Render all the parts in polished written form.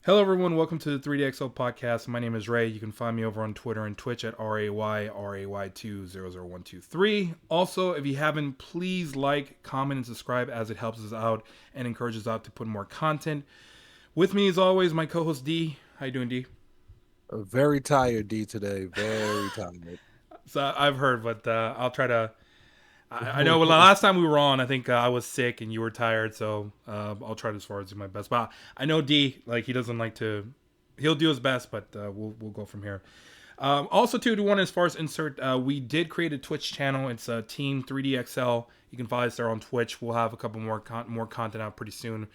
Hello, everyone. Welcome to the 3DXL podcast. My name is Ray. You can find me over on Twitter and Twitch at RAYRAY200123. Also, if you haven't, please like, comment, and subscribe as it helps us out and encourages us out to put more content. With me, as always, my co-host D. How you doing, D? Very tired, D, today. Very tired. So I've heard, but I'll try to. I know the last time we were on, I think I was sick and you were tired, so I'll try to as far as do my best. But I know D, like he doesn't like to. He'll do his best, but we'll go from here. Also, too, to one as far as insert, we did create a Twitch channel. It's Team 3DXL. You can follow us there on Twitch. We'll have a couple more content out pretty soon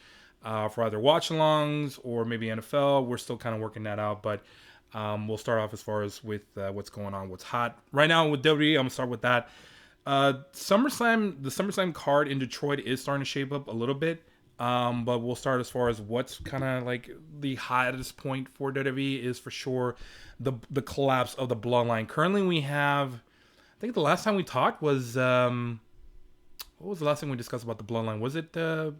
for either watch-alongs or maybe NFL. We're still kind of working that out, but we'll start off as far as with what's going on, what's hot right now with WWE. I'm gonna start with that. The SummerSlam card in Detroit is starting to shape up a little bit. But we'll start as far as what's kind of like the hottest point for WWE is for sure the collapse of the bloodline. Currently, we have. I think the last time we talked was what was the last thing we discussed about the bloodline? Was it I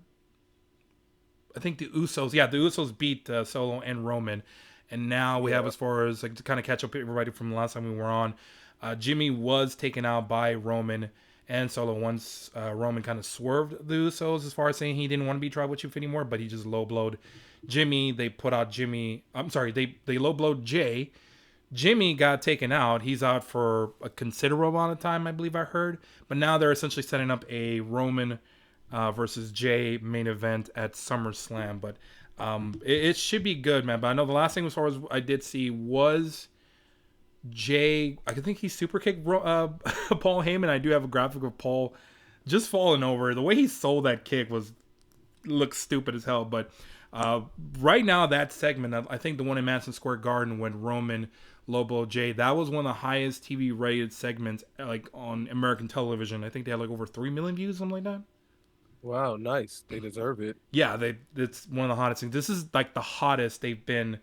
think the Usos? Yeah, the Usos beat Solo and Roman, and now we have Yeah. as far as like to kind of catch up everybody from the last time we were on. Jimmy was taken out by Roman and Solo once Roman kind of swerved the Usos as far as saying he didn't want to be Tribal Chief anymore, but he just low blowed Jimmy. They put out Jimmy. I'm sorry, they low blowed Jay. Jimmy got taken out. He's out for a considerable amount of time, I believe I heard. But now they're essentially setting up a Roman versus Jay main event at SummerSlam. But it should be good, man. But I know the last thing as far as I did see was Jay, I think he super kicked Paul Heyman. I do have a graphic of Paul just falling over. The way he sold that kick was looks stupid as hell. But uh, right now, that segment, I think the one in Madison Square Garden when Roman Lobo Jay, that was one of the highest TV rated segments like on American television. I think they had like over 3 million views, something like that. Wow, nice. They deserve it. Yeah, it's one of the hottest things. This is like the hottest they've been.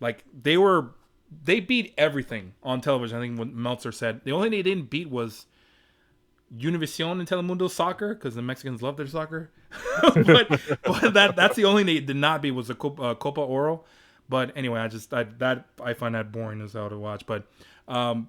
Like they beat everything on television. I think what Meltzer said. The only thing they didn't beat was Univision and Telemundo soccer because the Mexicans love their soccer. but that's the only thing they did not beat was the Copa Oro. But anyway, I find that boring as hell to watch. But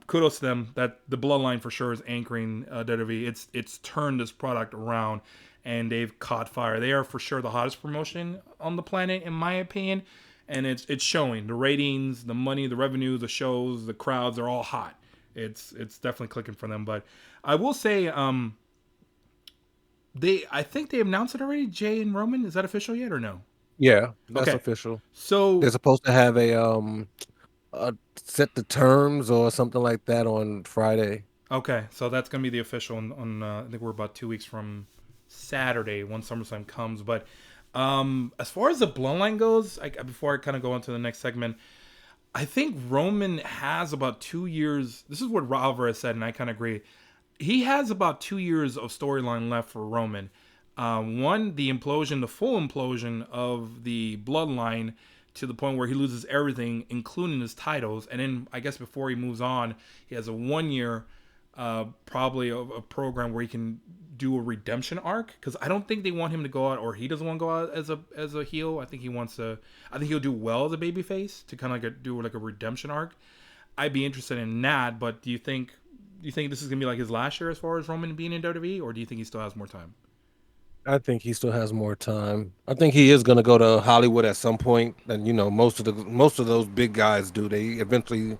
kudos to them. That the Bloodline for sure is anchoring WWE. It's turned this product around, and they've caught fire. They are for sure the hottest promotion on the planet, in my opinion. And it's showing the ratings, the money, the revenue, the shows, the crowds are all hot. It's definitely clicking for them. But I will say, I think they announced it already. Jay and Roman, is that official yet or no? Yeah, that's Okay, official. They're so supposed to have set the terms or something like that on Friday. okay, so that's gonna be the official on I think we're about 2 weeks from Saturday when SummerSlam comes. But as far as the bloodline goes, before I kind of go on to the next segment, I think Roman has about 2 years. This is what Alvarez said, and I kind of agree. He has about 2 years of storyline left for Roman. One, the implosion, the full implosion of the bloodline to the point where he loses everything, including his titles. And then I guess before he moves on, he has a 1 year, probably a program where he can do a redemption arc. Because I don't think they want him to go out, or he doesn't want to go out as a heel. I think he wants to. I think he'll do well as a babyface to kind of like do like a redemption arc. I'd be interested in that. But do you think this is gonna be like his last year as far as Roman being in WWE, or do you think he still has more time? I think he still has more time. I think he is going to go to Hollywood at some point, and most of those big guys do. They eventually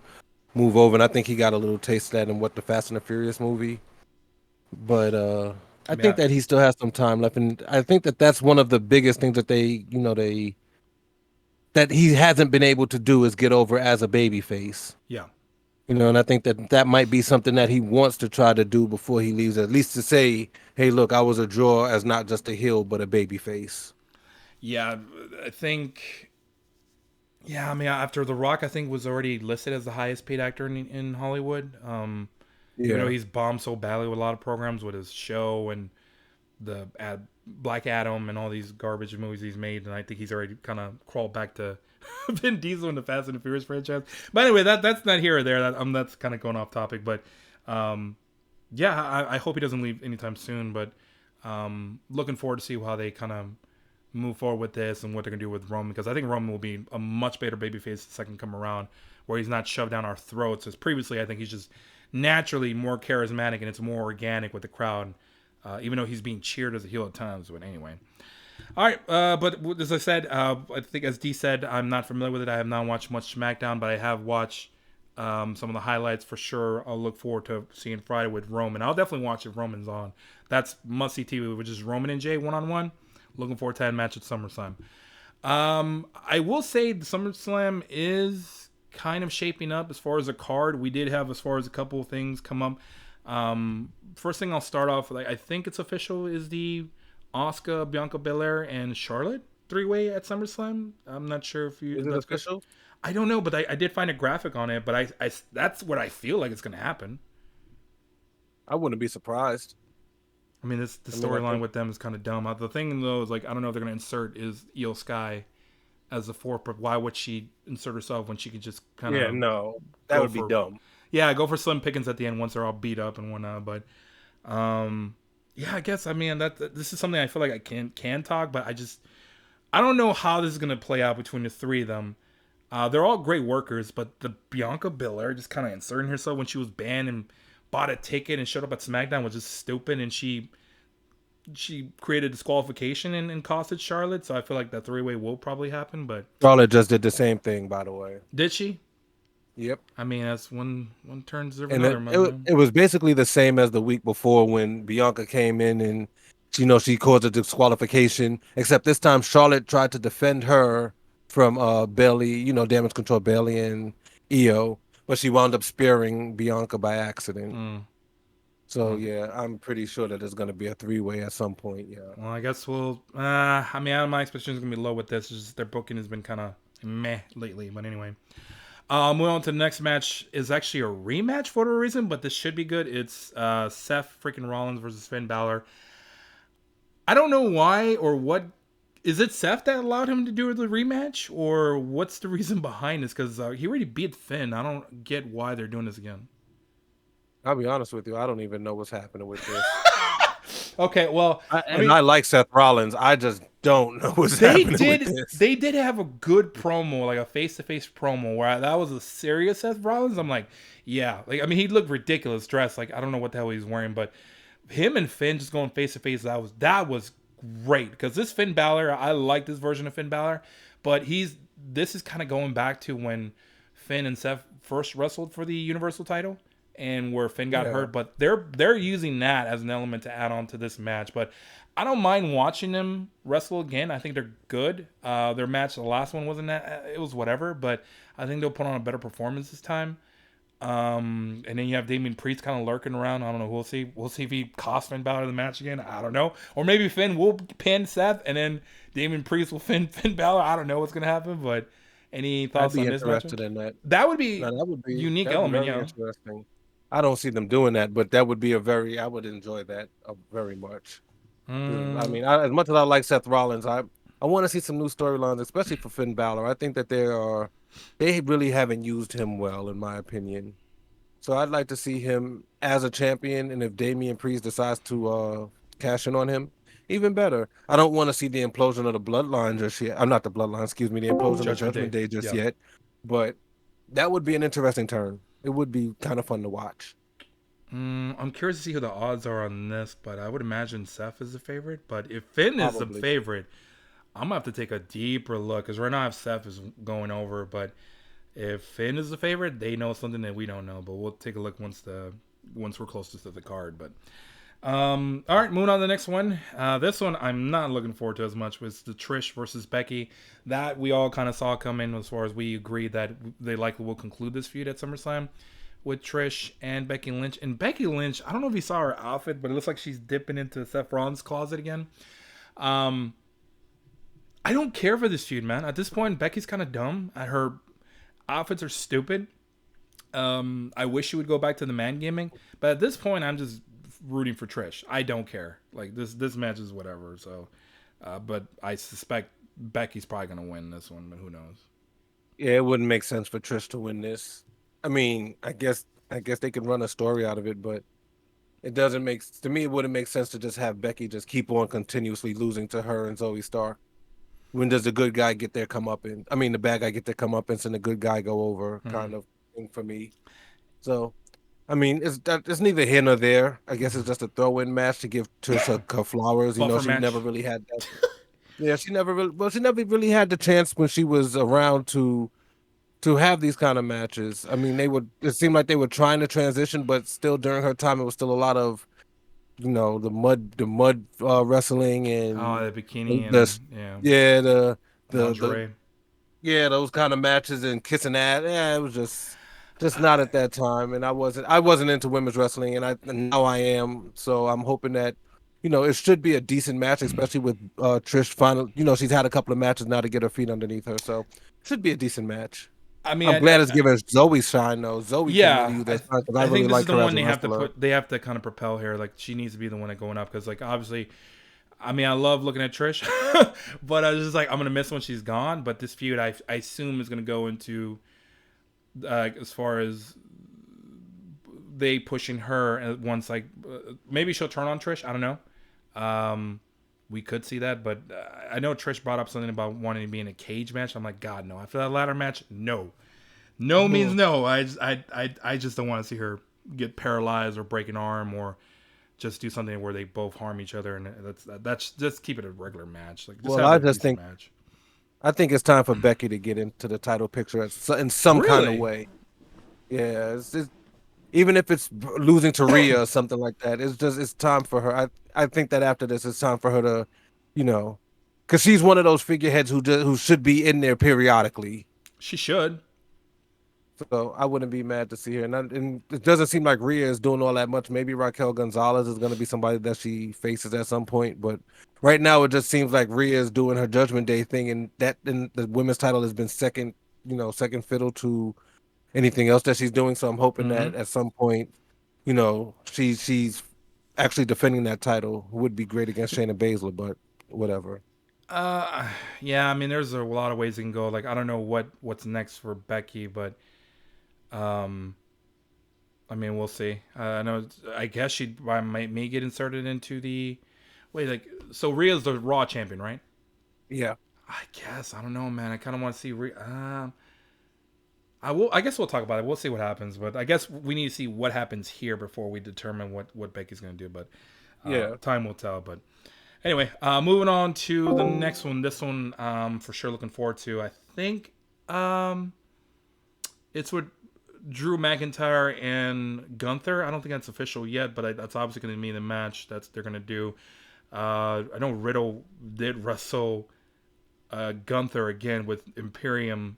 move over, and I think he got a little taste of that in what the Fast and the Furious movie. But I think Yeah, that he still has some time left, and I think that that's one of the biggest things that they that he hasn't been able to do is get over as a baby face. yeah, And I think that that might be something that he wants to try to do before he leaves, at least to say, "Hey, look, I was a draw as not just a heel, but a baby face." yeah. I think. Yeah, I mean, after The Rock, I think was already listed as the highest paid actor in Hollywood. Even though Yeah, he's bombed so badly with a lot of programs with his show and the Black Adam and all these garbage movies he's made, and I think he's already kind of crawled back to Vin Diesel in the Fast and the Furious franchise. But anyway, that's not here or there. That's kind of going off topic, but um, yeah, I hope he doesn't leave anytime soon. But looking forward to see how they kind of move forward with this and what they're gonna do with Roman, because I think Roman will be a much better babyface the second come around, where he's not shoved down our throats. As previously, I think he's just naturally more charismatic and it's more organic with the crowd, even though he's being cheered as a heel at times. But anyway, all right. But as I said, I think as D said, I'm not familiar with it. I have not watched much SmackDown, but I have watched some of the highlights for sure. I'll look forward to seeing Friday with Roman. I'll definitely watch if Roman's on. That's must see TV, which is Roman and Jay 1-on-1. Looking forward to that match at SummerSlam. I will say the SummerSlam is kind of shaping up as far as a card. We did have as far as a couple of things come up. First thing I'll start off with, I think it's official, is the Asuka, Bianca Belair, and Charlotte three-way at SummerSlam. I'm not sure if you Is it that's good. official? I don't know, but I did find a graphic on it. But I that's what I feel like it's going to happen. I wouldn't be surprised. I mean, this the I mean, I storyline think with them is kind of dumb. The thing though is like I don't know if they're going to insert is Io Sky as a fourth. But why would she insert herself when she could just kind yeah, of no, that go would be for dumb. go for slim pickings at the end once they're all beat up and whatnot. But yeah, I guess I mean this is something I feel like I can talk, but I don't know how this is going to play out between the three of them. They're all great workers, but the Bianca Belair just kind of inserting herself when she was banned and bought a ticket and showed up at SmackDown was just stupid, and she created disqualification and costed Charlotte. So I feel like that three-way will probably happen. But Charlotte just did the same thing, by the way. did she? Yep. I mean, that's one turn deserve And another, man. it was basically the same as the week before when Bianca came in and she caused a disqualification. Except this time Charlotte tried to defend her from Bailey, damage control Bailey and Io, but she wound up spearing Bianca by accident. Mm. So Well, yeah, I'm pretty sure that there's gonna be a three-way at some point. Yeah. well, I guess we'll. I mean, my expectations are gonna be low with this. It's just their booking has been kind of meh lately. But anyway, moving on to the next match is actually a rematch for whatever reason, but this should be good. It's Seth freaking Rollins versus Finn Balor. I don't know why or what. Is it Seth that allowed him to do the rematch, or what's the reason behind this? Because he already beat Finn. I don't get why they're doing this again. I'll be honest with you, I don't even know what's happening with this. Okay, well, I mean, I like Seth Rollins. I just don't know what's they happening with did this. they did have a good promo, like a face-to-face promo, where that was a serious Seth Rollins. I'm like, yeah, like I mean, he looked ridiculous dressed. Like I don't know what the hell he was wearing, but him and Finn just going face-to-face, that was great because this Finn Balor, I like this version of Finn Balor, but this is kind of going back to when Finn and Seth first wrestled for the Universal title and where Finn got Yeah. hurt, but they're using that as an element to add on to this match. But I don't mind watching them wrestle again. I think they're good. Their match, the last one wasn't that it was whatever, but I think they'll put on a better performance this time. And then you have Damian Priest kind of lurking around. I don't know. We'll see. We'll see if he costs Finn Balor the match again. I don't know. Or maybe Finn will pin Seth, and then Damian Priest will Finn Balor. I don't know what's gonna happen. But any I'd thoughts be on this match? interested in that. That would be No, unique that'd be element, very yeah. interesting. I don't see them doing that, but that would be I would enjoy that very much. 'Cause, I Mm, mean, as much as I like Seth Rollins, I want to see some new storylines, especially for Finn Balor. I think that they really haven't used him well, in my opinion. So I'd like to see him as a champion, and if Damian Priest decides to cash in on him, even better. I don't want to see the implosion of the Bloodline just yet. I'm not the Bloodline, excuse me, the implosion of Judgment Judgment Day. Day just Yeah. yet. But that would be an interesting turn. It would be kind of fun to watch. I'm curious to see who the odds are on this, but I would imagine Seth is the favorite. But if Finn is the Probably. favorite, I'm gonna have to take a deeper look because right now I have Seth is going over, but if Finn is the favorite, they know something that we don't know. But we'll take a look once we're closest to the card. But all right, moving on to the next one. This one I'm not looking forward to as much. Was the Trish versus Becky that we all kind of saw coming as far as we agreed that they likely will conclude this feud at SummerSlam with Trish and Becky Lynch. And Becky Lynch, I don't know if you saw her outfit, but it looks like she's dipping into Seth Rollins' closet again. Um, I don't care for this feud, man. At this point, Becky's kind of dumb. Her outfits are stupid. I wish she would go back to the man gaming, but at this point, I'm just rooting for Trish. I don't care. Like this match is whatever. So, but I suspect Becky's probably gonna win this one, but who knows? Yeah, it wouldn't make sense for Trish to win this. I mean, I guess they could run a story out of it, but it doesn't make to me. It wouldn't make sense to just have Becky just keep on continuously losing to her and Zoe Stark. when does the good guy get their comeuppance? I mean, the bad guy get their comeuppance and the good guy go over Hmm. kind of thing for me. So, I mean, it's neither here nor there. I guess it's just a throw-in match to give Trish her flowers. You know, Buffer she never match. really had that. Yeah, she never really, well, she never really had the chance when she was around to have these kind of matches. I mean, it seemed like they were trying to transition, but still during her time, it was still a lot of, the mud wrestling Oh, and the bikini the, and yeah, yeah, the lingerie. yeah, those kind of matches and kissing ass. Yeah, it was just not at that time, and I wasn't into women's wrestling, and now I am. So I'm hoping that, it should be a decent match, especially with Trish final. She's had a couple of matches now to get her feet underneath her, so should be a decent match. I mean, I'm glad it's giving Zoe shine though. Zoe can yeah, use that shine because I I think really this is like the her as one a they have to wrestler. put. They have to kind of propel here. Like she needs to be the one that going up because, like, obviously, I mean, I love looking at Trish, but I was just like, I'm gonna miss when she's gone. But this feud, I assume, is gonna go into as far as they pushing her at once. Like, maybe she'll turn on Trish. I don't know. Um, we could see that, but I know Trish brought up something about wanting to be in a cage match. I'm like, God, no. After that ladder match, no. No means Mhm. no. I just don't want to see her get paralyzed or break an arm or just do something where they both harm each other. And that's just keep it a regular match. Like just Well, have I a just decent think match. I think it's time for Becky to get into the title picture in some kind of Really? way. Yeah, even if it's losing to Rhea or something like that, it's time for her. I think that after this, it's time for her to, you know, because she's one of those figureheads who should be in there periodically. She should. So I wouldn't be mad to see her. And it doesn't seem like Rhea is doing all that much. Maybe Raquel Gonzalez is going to be somebody that she faces at some point, but right now it just seems like Rhea is doing her Judgment Day thing, and the women's title has been second fiddle to anything else that she's doing. So I'm hoping Mm-hmm. that at some point, she's actually defending that title. Would be great against Shayna Baszler, but whatever. Uh, yeah. I mean, there's a lot of ways it can go. Like I don't know what's next for Becky, but um, I mean, we'll see. I know. I guess she may get inserted into the. Wait, like so Rhea's the Raw champion, right? Yeah, I guess I don't know, man. I kind of want to see. I will. I guess we'll talk about it. We'll see what happens, but I guess we need to see what happens here before we determine what Becky's going to do. But yeah. time will tell. But anyway, moving on to the next one. This one, for sure, looking forward to. I think it's with Drew McIntyre and Gunther. I don't think that's official yet, but that's obviously going to be the match that's they're going to do. I know Riddle did wrestle Gunther again with Imperium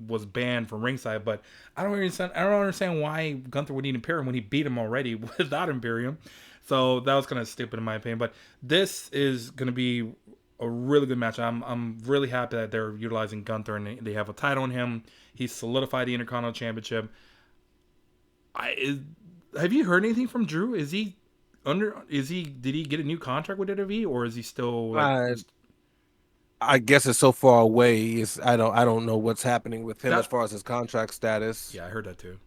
was banned from ringside, but I don't understand. I don't understand why Gunther would need Imperium when he beat him already without Imperium. So that was kind of stupid in my opinion. But this is going to be a really good match. I'm really happy that they're utilizing Gunther and they have a title on him. He's solidified the Intercontinental Championship. Have you heard anything from Drew? Is he under? Is he? Did he get a new contract with WWE or is he still like? I I guess it's so far away. I don't know what's happening with him as That? far as his contract status. Yeah, I heard that too.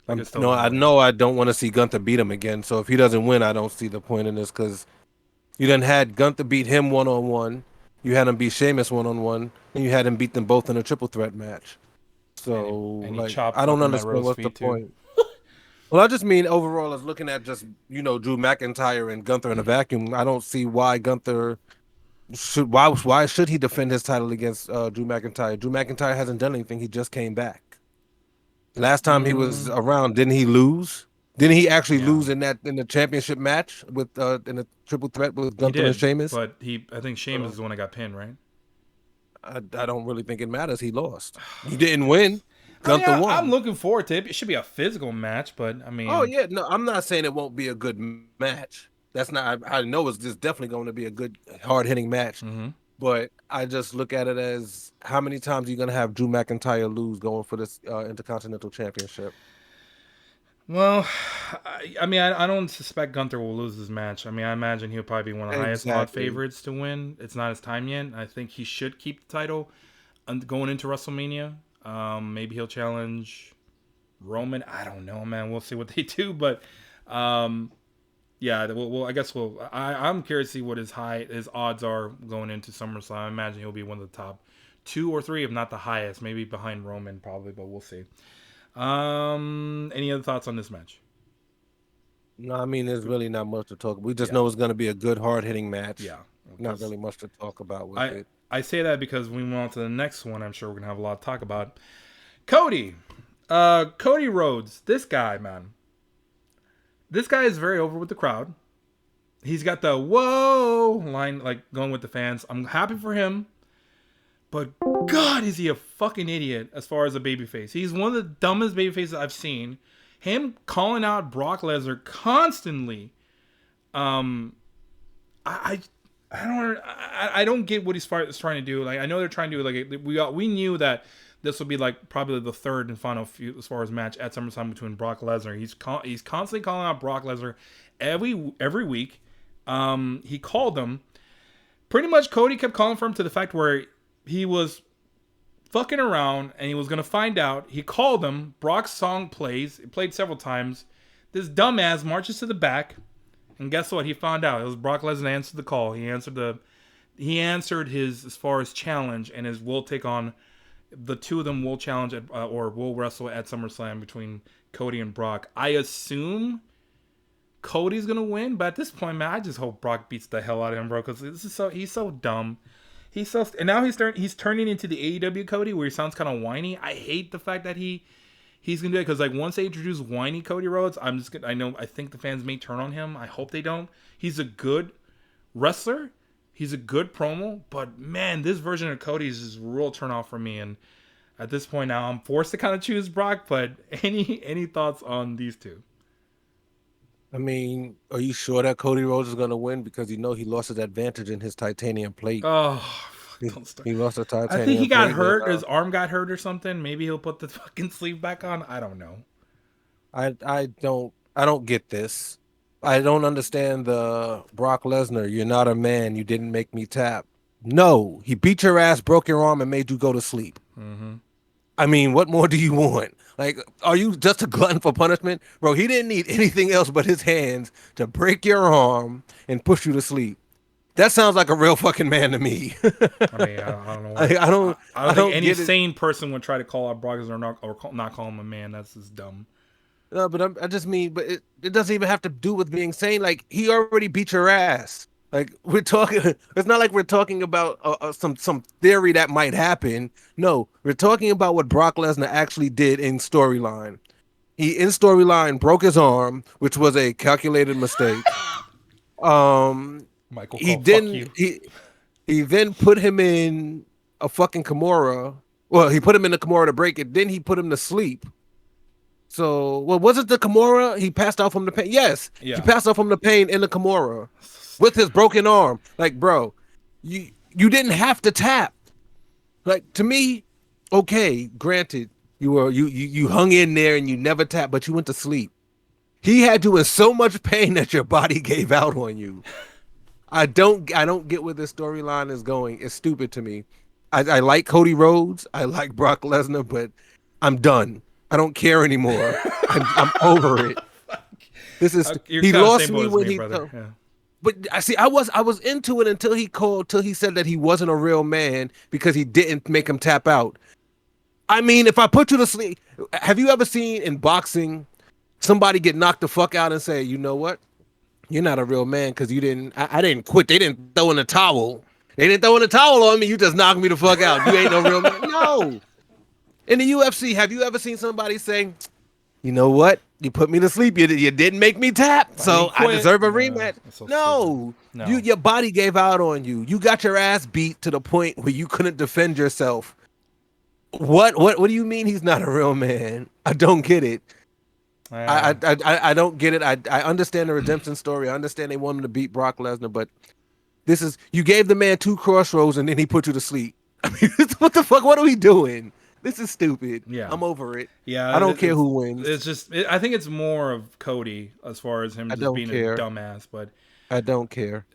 Like it's still No, I ongoing. know I don't want to see Gunther beat him again. So if he doesn't win, I don't see the point in this because you then had Gunther beat him 1-on-1. You had him beat Sheamus 1-on-1, and you had him beat them both in a triple threat match. So And he like, chopped I don't fucking Matt understand Riddle's what's the feet too. point. Well, I just mean overall, as looking at just Drew McIntyre and Gunther in a vacuum, I don't see why Gunther why should he defend his title against Drew McIntyre? Drew McIntyre hasn't done anything. He just came back. Last time he was Mm, around, didn't he lose? Didn't he actually yeah, lose in the championship match with in the triple threat with he Gunther and did, Sheamus? but he. I think Sheamus is So the one that got pinned, right? I don't really think it matters. He lost. He didn't win. I mean, Gunther I'm won. looking forward to it. It should be a physical match, but I Oh mean, yeah, no, I'm not saying it won't be a good match. That's not. I know it's definitely going to be a good, hard hitting match. mhm. But I just look at it as how many times are you going to have Drew McIntyre lose going for this Intercontinental Championship? Well, I mean, I don't suspect Gunther will lose this match. I mean, I imagine he'll probably be one of the highest odd Exactly. favorites to win. It's not his time yet. I think he should keep the title going into WrestleMania. Maybe he'll challenge Roman. I don't know, man. We'll see what they do, but um, yeah, well, I guess I'm curious to see what his odds are going into SummerSlam. I imagine he'll be one of the top 2 or 3, if not the highest, maybe behind Roman probably, but we'll see. Any other thoughts on this match? No, I mean, there's really not much to talk. We just Yeah, know it's going to be a good, hard hitting match. yeah, Not because really much to talk about with I it. I say that because we move on to the next one. I'm sure we're gonna have a lot to talk about. Cody, Cody Rhodes. This guy, man. This guy is very over with the crowd. He's got the whoa line like going with the fans. I'm happy for him, but God, is he a fucking idiot as far as a babyface. He's one of the dumbest babyfaces I've seen. Him calling out Brock Lesnar constantly. Um, I don't get what he's trying to do. Like I know they're trying to do like we knew that this would be like probably the third and final feud as far as match at SummerSlam between Brock Lesnar. He's constantly calling out Brock Lesnar every week. He called them pretty much. Cody kept calling for him to the fact where he was fucking around and he was gonna find out. He called him. Brock's song plays. It played several times. This dumbass marches to the back. And guess what? He found out. It was Brock Lesnar answered the call. He answered his as far as challenge, and his will take on the two of them will challenge at, or will wrestle at SummerSlam between Cody and Brock. I assume Cody's gonna win, but at this point, man, I just hope Brock beats the hell out of him, bro. Because he's so dumb. And now he's turning into the AEW Cody where he sounds kind of whiny. I hate the fact that he's gonna do it because like once they introduce whiny Cody Rhodes, I think the fans may turn on him. I hope they don't. He's a good wrestler. He's a good promo, but man, this version of Cody is just a real turn off for me. And at this point now, I'm forced to kind of choose Brock. But any thoughts on these two? I mean, are you sure that Cody Rhodes is going to win? Because you know he lost his advantage in his titanium plate. Oh, He, don't start. he lost a I think he titanium got plate. hurt. His arm got hurt or something. Maybe he'll put the fucking sleeve back on. I don't know. I don't get this. I don't understand the Brock Lesnar. You're not a man. You didn't make me tap. No, he beat your ass, broke your arm, and made you go to sleep. Mm-hmm. I mean, what more do you want? Like, are you just a glutton for punishment? Bro, he didn't need anything else but his hands to break your arm and push you to sleep. That sounds like a real fucking man to me. I mean, I don't know I, why. I don't I I don't think don't any get it. sane person would try to call out Brock Lesnar not call him a man. That's just dumb. No, but I just mean, but it doesn't even have to do with being sane. Like he already beat your ass. Like we're talking, it's not like we're talking about some theory that might happen. No, we're talking about what Brock Lesnar actually did in storyline. He in storyline broke his arm, which was a calculated mistake. Um, Michael he call fuck didn't. you. He then put him in a fucking Kimura. Well, he put him in the Kimura to break it. Then he put him to sleep. So, well, was it the Kimura? He passed out from the pain. Yes, Yeah. he passed out from the pain in the Kimura with his broken arm. Like, bro, you didn't have to tap. Like to me, okay, granted, you hung in there and you never tapped, but you went to sleep. He had you in so much pain that your body gave out on you. I don't get where this storyline is going. It's stupid to me. I like Cody Rhodes. I like Brock Lesnar, but I'm done. I don't care anymore. I'm over it. This is You're he kind of the lost same me boat as when me, he. brother. Yeah. But I see. I was into it until he said that he wasn't a real man because he didn't make him tap out. I mean, if I put you to sleep, have you ever seen in boxing somebody get knocked the fuck out and say, you know what? You're not a real man because you didn't. I didn't quit. They didn't throw in the towel. They didn't throw in the towel on me. You just knocked me the fuck out. You ain't no real man. No. In the UFC, have you ever seen somebody say, you know what? You put me to sleep. You didn't make me tap, so I deserve a rematch. So No, no. your body gave out on you. You got your ass beat to the point where you couldn't defend yourself. What do you mean he's not a real man? I don't get it. I don't get it. I understand the redemption story. I understand they want him to beat Brock Lesnar, but this is you gave the man 2 crossroads and then he put you to sleep. I mean, what the fuck? What are we doing? This is stupid. Yeah. I'm over it. Yeah, I don't care who wins. It's just I think it's more of Cody as far as him I just don't being care. a dumbass. But I don't care.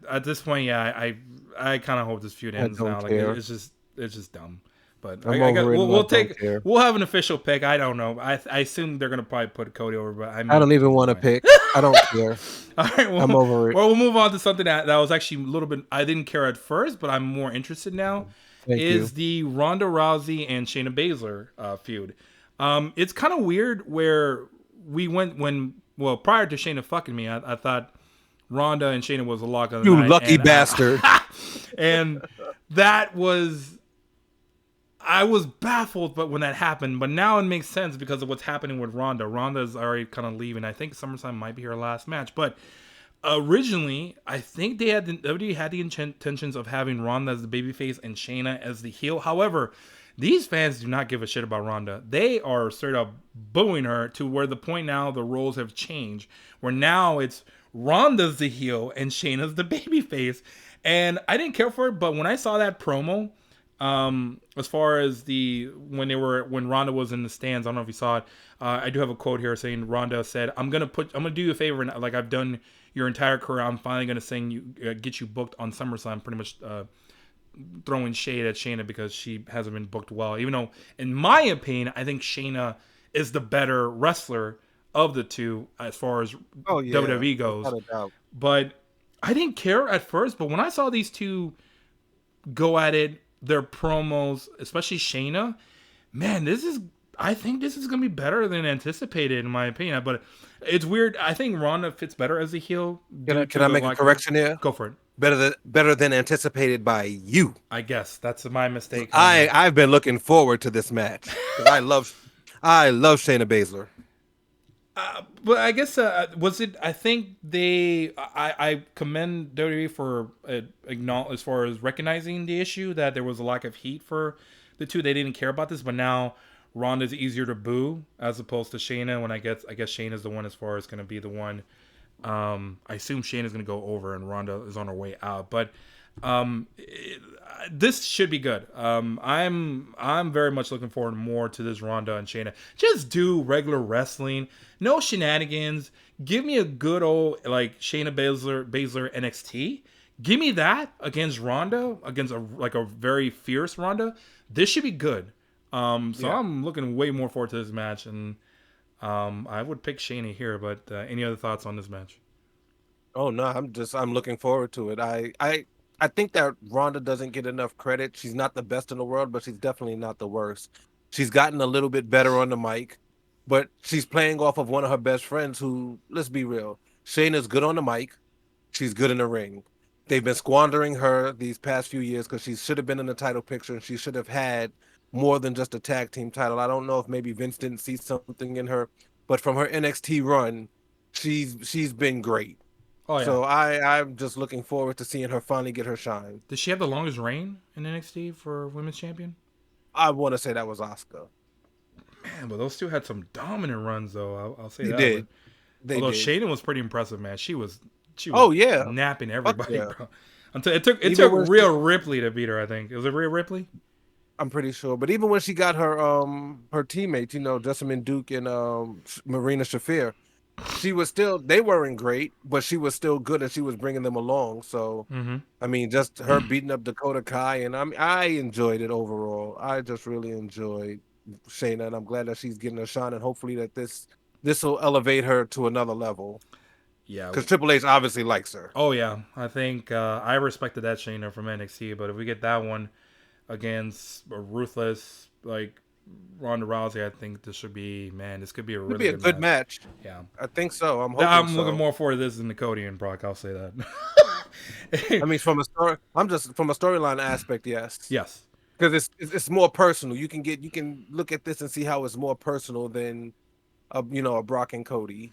at this point, yeah, I kind of hope this feud I ends don't now. Like care. it's just dumb. But I'm I got over it, and I we'll don't take care. we'll have an official pick. I don't know. I assume they're gonna probably put Cody over, but I I may don't be even want to disappointed. pick. I don't care. All right, I'm over it. we'll move on to something that was actually a little bit. I didn't care at first, but I'm more interested now. Thank you. Is the Ronda Rousey and Shayna Baszler feud? It's kind of weird where we went when prior to Shayna fucking me, I thought Ronda and Shayna was a lock of the You night, lucky bastard. and that was I was baffled, but when that happened, but now it makes sense because of what's happening with Ronda. Ronda's already kind of leaving. I think SummerSlam might be her last match, but originally, I think WWE had the intentions of having Ronda as the babyface and Shayna as the heel. However, these fans do not give a shit about Ronda. They are straight up booing her to where the point now the roles have changed, where now it's Ronda's the heel and Shayna's the babyface. And I didn't care for it, but when I saw that promo, as far as when Ronda was in the stands, I don't know if you saw it. I do have a quote here saying Ronda said, I'm gonna do you a favor, and like I've done your entire career, I'm finally gonna get you booked on SummerSlam." Pretty much throwing shade at Shayna because she hasn't been booked well. Even though, in my opinion, I think Shayna is the better wrestler of the two as far as Oh yeah, WWE without goes. a doubt. But I didn't care at first. But when I saw these two go at it, their promos, especially Shayna, man, I think this is gonna be better than anticipated in my opinion. But it's weird. I think Ronda fits better as a heel due Can to I the make a like her. correction here? Go for it. Better than anticipated by you. I guess that's my mistake. I've been looking forward to this match because I love Shayna Baszler. But I guess was it? I think I commend WWE for as far as recognizing the issue that there was a lack of heat for the two. They didn't care about this, but now Ronda's easier to boo as opposed to Shayna. When I guess Shayna's the one as far as going to be the one. I assume Shayna's going to go over and Ronda is on her way out, but this should be good. I'm very much looking forward more to this Ronda and Shayna. Just do regular wrestling, no shenanigans. Give me a good old like Shayna Baszler NXT. Give me that against Ronda, against a very fierce Ronda. This should be good. So Yeah. I'm looking way more forward to this match, and I would pick Shayna here. But any other thoughts on this match? Oh no, I'm looking forward to it. I think that Ronda doesn't get enough credit. She's not the best in the world, but she's definitely not the worst. She's gotten a little bit better on the mic, but she's playing off of one of her best friends who, let's be real, Shayna's good on the mic. She's good in the ring. They've been squandering her these past few years because she should have been in the title picture and she should have had more than just a tag team title. I don't know if maybe Vince didn't see something in her, but from her NXT run, she's been great. Oh yeah. So I'm just looking forward to seeing her finally get her shine. Does she have the longest reign in NXT for women's champion? I want to say that was Oscar. Man, but those two had some dominant runs, though. I'll say They that. did. They Although did. Shayna was pretty impressive, man. She was Oh yeah. napping Fuck everybody, yeah. bro. Until it Even took when Rhea Ripley to beat her. I think it was Rhea Ripley. I'm pretty sure. But even when she got her teammates, Jessamine Duke and Marina Shafir, she was still they weren't great, but she was still good and she was bringing them along. So Mm-hmm. I mean, just her beating up Dakota Kai, and I enjoyed it overall. I just really enjoyed Shayna, and I'm glad that she's getting a shine, and hopefully that this will elevate her to another level. Yeah. Because Triple H obviously likes her. Oh yeah. I think I respected that Shayna from NXT, but if we get that one against a ruthless like Ronda Rousey, I think this should be this could be a It'd really be a good good match. match. Yeah. I think so. I'm hoping I'm so. looking more forward to this than the Cody and Brock. I'll say I that. mean, I'm just from a storyline aspect, yes, Yes. because it's more personal. You can look at this and see how it's more personal than a Brock and Cody.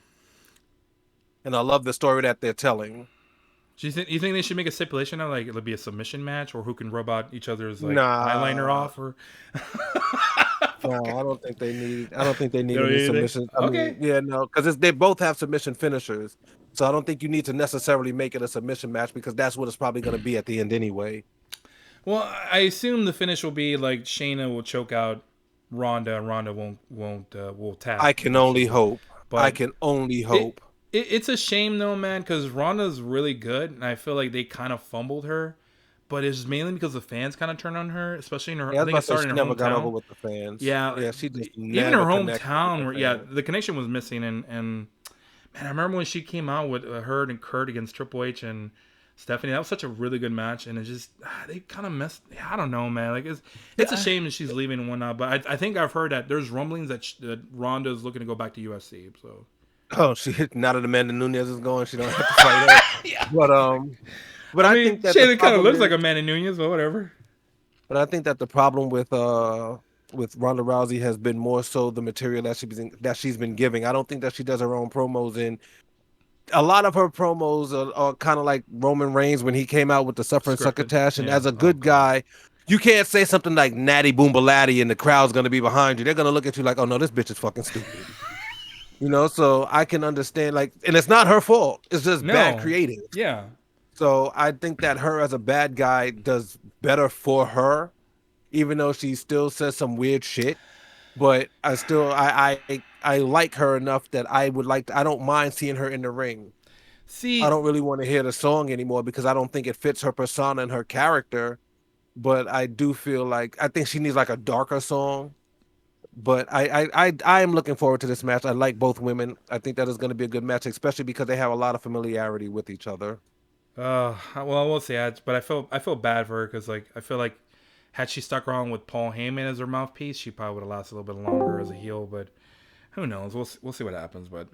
And I love the story that they're telling. Do you think they should make a stipulation of like it'll be a submission match or who can rub out each other's like eyeliner Nah, off or no, I don't think they need. I don't think they need no any anything? submissions. I mean, Okay. yeah, no, because they both have submission finishers. So I don't think you need to necessarily make it a submission match because that's what it's probably going to be at the end anyway. Well, I assume the finish will be like Shayna will choke out Ronda and Ronda won't will tap I can only essentially. hope. I But can only it, hope. it's a shame though, man, because Ronda's really good and I feel like they kind of fumbled her but it's mainly because the fans kind of turned on her, especially in her. Yeah, I I was think about it to say started she in her never got over hometown. with the fans. Yeah, Yeah, she just even her never connected with hometown, the where fans. the connection was missing, and man, I remember when she came out with her and Kurt against Triple H and Stephanie. That was such a really good match, and it just they kind of messed. I don't know, man. Like it's a Yeah. shame that she's leaving and whatnot. But I think I've heard that there's rumblings that that Ronda is looking to go back to UFC. So Oh, she now that Amanda Nunes is going, she don't have to fight her. yeah, But um, but I I mean think that the Shayna kind of problem looks is, like Amanda Nunez, but whatever. but I think that the problem with Ronda Rousey has been more so the material that she's been giving. I don't think that she does her own promos, and a lot of her promos are kind of like Roman Reigns when he came out with the Suffering Scripted, Succotash. And yeah. as a Oh good god. guy, you can't say something like Natty Boombalatti and the crowd's gonna be behind you. They're gonna look at you like, oh no, this bitch is fucking stupid. So I can understand, like, and it's not her fault. It's just bad No, creative. yeah. So I think that her as a bad guy does better for her, even though she still says some weird shit. But I like her enough that I don't mind seeing her in the ring. I See, don't really want to hear the song anymore because I don't think it fits her persona and her character. But I do feel like I think she needs like a darker song. But I am looking forward to this match. I like both women. I think that is going to be a good match, especially because they have a lot of familiarity with each other. well, we'll see. But I feel bad for her because like I feel like had she stuck around with Paul Heyman as her mouthpiece, she probably would have lasted a little bit longer as a heel. But who knows? We'll see what happens. But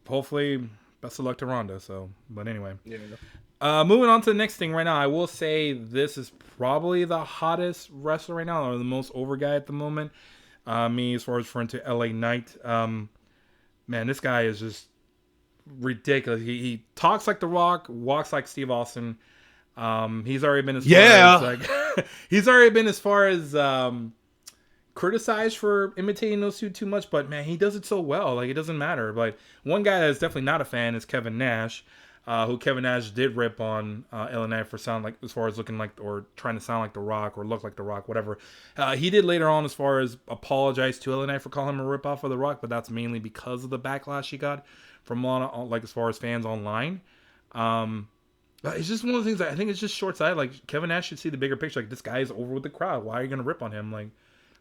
hopefully, best of luck to Ronda. So, but anyway, Yeah. moving on to the next thing right now. I will say this is probably the hottest wrestler right now, or the most over guy at the moment. Me as far as referring to LA Knight. Man, this guy is just ridiculous. He talks like The Rock, walks like Steve Austin. He's already been as far as Yeah. like he's already been as far as criticized for imitating those two too much, but man, he does it so well. Like it doesn't matter. Like one guy that's definitely not a fan is Kevin Nash, who Kevin Nash did rip on LNA for sound like as far as looking like or trying to sound like The Rock or look like The Rock, whatever. He did later on as far as apologize to LNA for calling him a ripoff of The Rock, but that's mainly because of the backlash he got from a lot of, like as far as fans online. It's just one of the things that I think it's just short sighted. Like Kevin Nash should see the bigger picture. Like this guy is over with the crowd. Why are you gonna rip on him?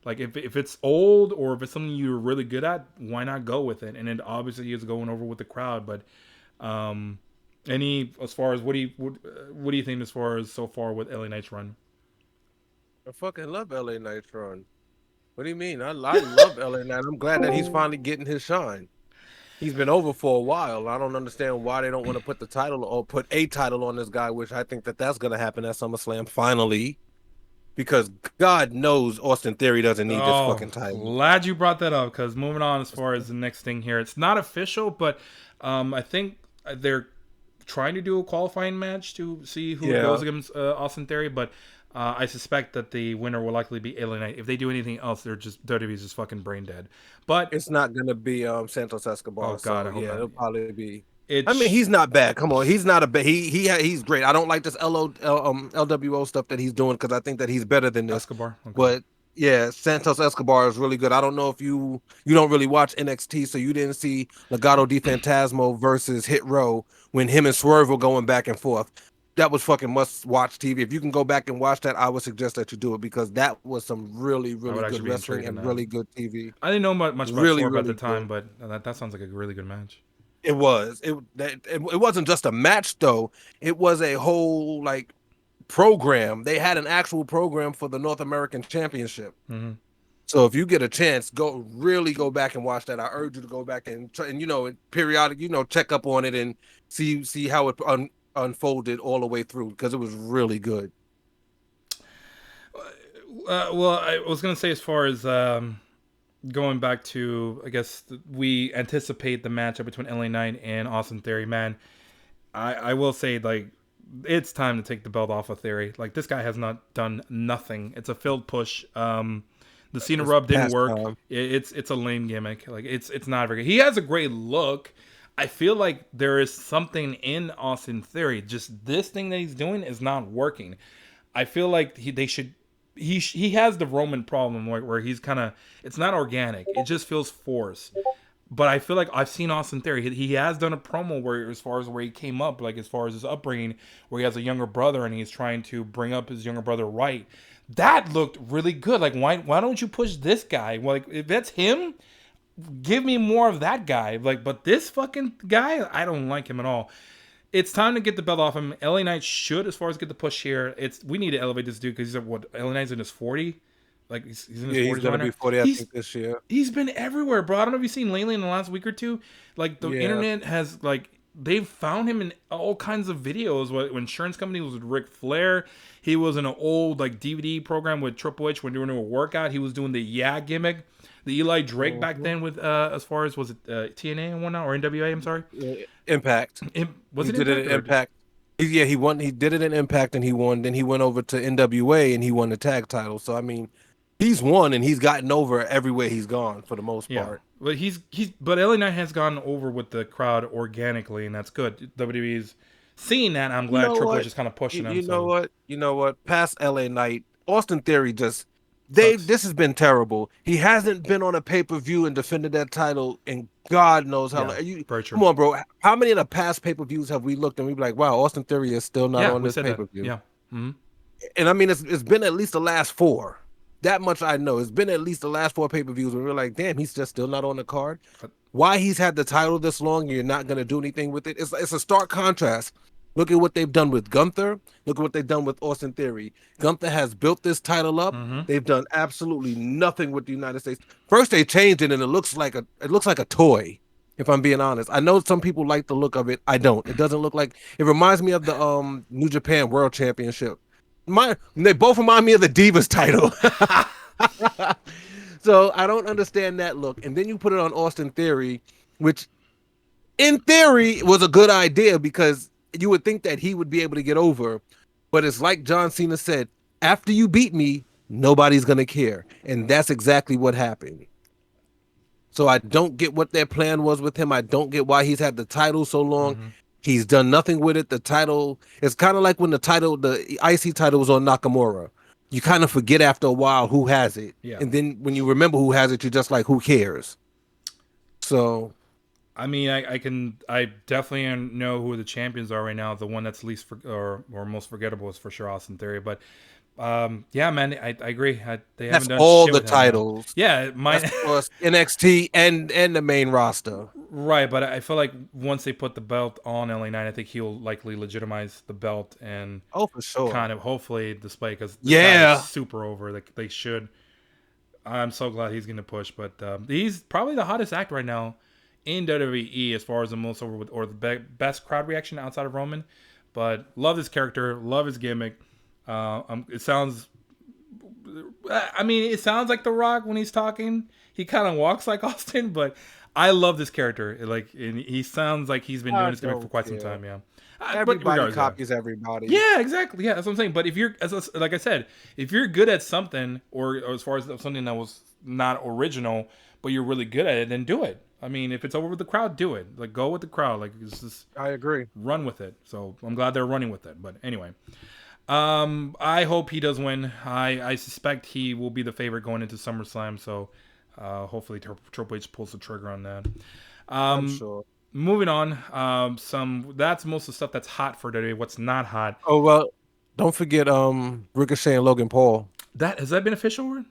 Like if it's old or if it's something you're really good at, why not go with it? And it obviously is going over with the crowd. But any as far as what do you think as far as so far with LA Knight's run? I fucking love LA Nitron. What do you mean? I love LA Knight. I'm glad that he's finally getting his shine. He's been over for a while. I don't understand why they don't want to put the title or put a title on this guy, which I think that that's going to happen at SummerSlam finally, because God knows Austin Theory doesn't need this Oh, fucking title. glad you brought that up because moving on as far as the next thing here, it's not official, but I think they're trying to do a qualifying match to see who Yeah, goes against Austin Theory, but I suspect that the winner will likely be LA Knight. If they do anything else, they're just WWE's just fucking brain dead. But it's not going to be Santos oh Escobar, god, so I hope yeah, not. it'll probably be. I mean, It's he's not bad. Come on, he's not a bad. He's great. I don't like this LWO stuff that he's doing because I think that he's better than this. Escobar. Okay. But yeah, Santos Escobar is really good. I don't know if you don't really watch NXT, so you didn't see Legado de Fantasma versus Hit Row when him and Swerve were going back and forth. That was fucking must watch TV. If you can go back and watch that, I would suggest that you do it because that was some really, I really would good actually be wrestling intrigued in and that. really good TV. I didn't know much about Really, Swerve at the really time, good. but that sounds like a really good match. It was. It wasn't just a match though. It was a whole like program. They had an actual program for the North American Championship. Hmm. So if you get a chance, go back and watch that. I urge you to go back and try, and periodic, check up on it and see how it unfolded all the way through because it was really good. Well, I was gonna say as far as going back to, I guess we anticipate the matchup between LA Knight and Austin Theory. Man, I will say like it's time to take the belt off of Theory. Like this guy has not done nothing. It's a failed push. The Cena It's rub didn't past work. time. It's a lame gimmick. Like it's not very good. He has a great look. I feel like there is something in Austin Theory. Just this thing that he's doing is not working. I feel like he has the Roman problem where he's kind of it's not organic. It just feels forced. but I feel like I've seen Austin Theory. He has done a promo where, as far as where he came up, like as far as his upbringing, where he has a younger brother and he's trying to bring up his younger brother right. That looked really good. Like, why don't you push this guy? Like, if that's him, give me more of that guy. Like, but this fucking guy, I don't like him at all. It's time to get the belt off him. LA Knight should, as far as get the push here. We need to elevate this dude because he's what, LA Knight's in his 40. Like he's in his Yeah, he's 40s gonna right be now. 40, I think, this year. He's been everywhere, bro. I don't know if you've seen lately in the last week or two. Like the Yeah. internet has like they've found him in all kinds of videos. When insurance company was with Ric Flair, he was in an old like DVD program with Triple H when they were doing a workout. He was doing the gimmick, the Eli Drake back then with as far as was it TNA and whatnot or NWA? I'm sorry, Impact. Was He it did it Impact? at Impact. He won. He did it in Impact and he won. Then he went over to NWA and he won the tag title. So I mean, he's won and he's gotten over everywhere he's gone for the most Yeah, part. but but LA Knight has gone over with the crowd organically, and that's good. WWE's seeing that. I'm You glad know Triple what? H is kind of pushing him. You know So what? You know what? Past LA Knight, Austin Theory just sucks. this has been terrible. He hasn't been on a pay-per-view and defended that title and God knows how long. Very true. Come on, bro. How many of the past pay-per-views have we looked and we be like, wow, Austin Theory is still not Yeah, on we this said that. pay-per-view? Yeah. Mm-hmm. And I mean, it's been at least the last four. That much I know. It's been at least the last four pay-per-views where we're like, damn, he's just still not on the card. Why he's had the title this long and you're not going to do anything with it? It's a stark contrast. Look at what they've done with Gunther. Look at what they've done with Austin Theory. Gunther has built this title up. Mm-hmm. They've done absolutely nothing with the United States. First they changed it and it looks like a toy. If I'm being honest, I know some people like the look of it. I don't. It doesn't look like. It reminds me of the New Japan World Championship. They both remind me of the Divas title. So I don't understand that look. And then you put it on Austin Theory, which in theory was a good idea because you would think that he would be able to get over. But it's like John Cena said, after you beat me, nobody's going to care. And that's exactly what happened. So I don't get what their plan was with him. I don't get why he's had the title so long. Mm-hmm. He's done nothing with it. The title, it's kind of like when the IC title was on Nakamura. You kind of forget after a while who has it. Yeah. And then when you remember who has it, you're just like, who cares? So I mean, I definitely know who the champions are right now. The one that's least or most forgettable is for sure Austin Theory. But yeah, man, I agree. They haven't done all shit the with him, titles. Yeah, That's plus NXT and the main roster. Right, but I feel like once they put the belt on LA Knight, I think he'll likely legitimize the belt and for sure, kind of hopefully display because guy is super over. Like they should. I'm so glad he's going to push, but he's probably the hottest act right now in WWE as far as the most over with or the best crowd reaction outside of Roman. But love his character, love his gimmick. It sounds. I mean, it sounds like The Rock when he's talking. He kind of walks like Austin, but I love this character. Like, and he sounds like he's been doing this gimmick for quite some time. Yeah, everybody copies everybody. Yeah, exactly. Yeah, that's what I'm saying. But if you're, like I said, if you're good at something, or as far as something that was not original, but you're really good at it, then do it. I mean, if it's over with the crowd, do it. Like, go with the crowd. Like, it's just I agree. Run with it. So I'm glad they're running with it. But anyway. I hope he does win. I suspect he will be the favorite going into SummerSlam. So hopefully Triple H pulls the trigger on that. I'm sure. Moving on. That's most of the stuff that's hot for today. What's not hot? Oh well, don't forget Ricochet and Logan Paul. Has that been official?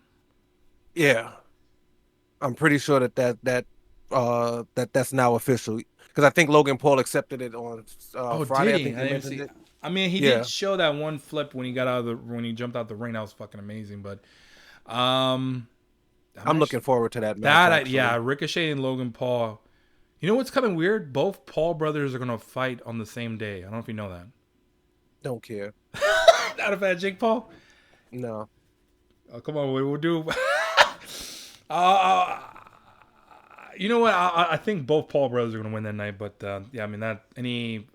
Yeah, I'm pretty sure that's now official because I think Logan Paul accepted it on Friday. Did he? I didn't see. I mean, he did show that one flip when he jumped out the ring. That was fucking amazing. But I'm looking forward to that match. Ricochet and Logan Paul. You know what's kind of weird? Both Paul brothers are gonna fight on the same day. I don't know if you know that. Don't care. Not a fan, Jake Paul. No. Oh, come on, we'll do. You know what? I think both Paul brothers are going to win that night. But yeah, I mean I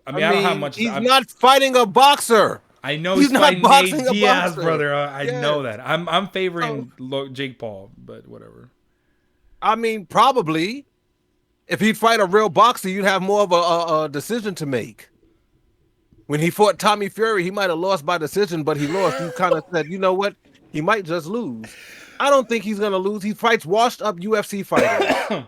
don't have much. He's not fighting a boxer. I know he's fighting Nate Diaz, brother. I yes. know that. I'm favoring Jake Paul, but whatever. I mean, probably if he'd fight a real boxer, you'd have more of a decision to make. When he fought Tommy Fury, he might have lost by decision, but he lost. You kind of said, you know what? He might just lose. I don't think he's going to lose. He fights washed up UFC fighters.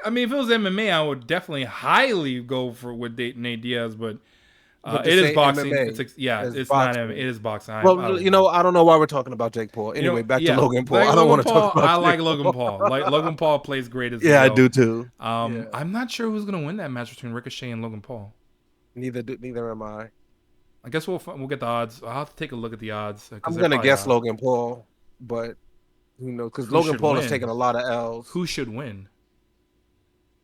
I mean, if it was MMA, I would definitely highly go for with Nate Diaz, but But to it is say boxing. MMA Yeah, is it's not. It boxing. is boxing. Well, I don't know why we're talking about Jake Paul. Anyway, back to Yeah, Logan Paul. like I don't Logan want to talk Paul. about I Jake like Logan Paul. Paul. Like Logan Paul plays great as Yeah, I well. do too. Yeah. I'm not sure who's gonna win that match between Ricochet and Logan Paul. Neither am I. I guess we'll get the odds. I'll have to take a look at the odds because I'm they're gonna probably guess Logan Paul, but who knows? Because who Logan should Paul has taken win. a lot of L's. Who should win?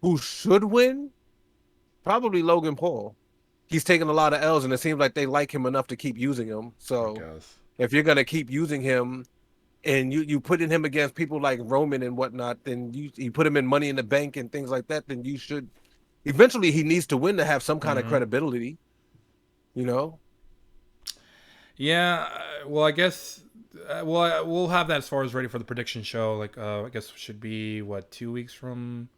Who should win? Probably Logan Paul. He's taken a lot of L's, and it seems like they like him enough to keep using him. I So guess. if you're gonna keep using him, and you putting him against people like Roman and whatnot, then you put him in Money in the Bank and things like that, then you should. Eventually, he needs to win to have some kind of credibility. You know. Yeah. Well, I guess. We'll have that as far as ready for the prediction show. Like, I guess it should be what 2 weeks from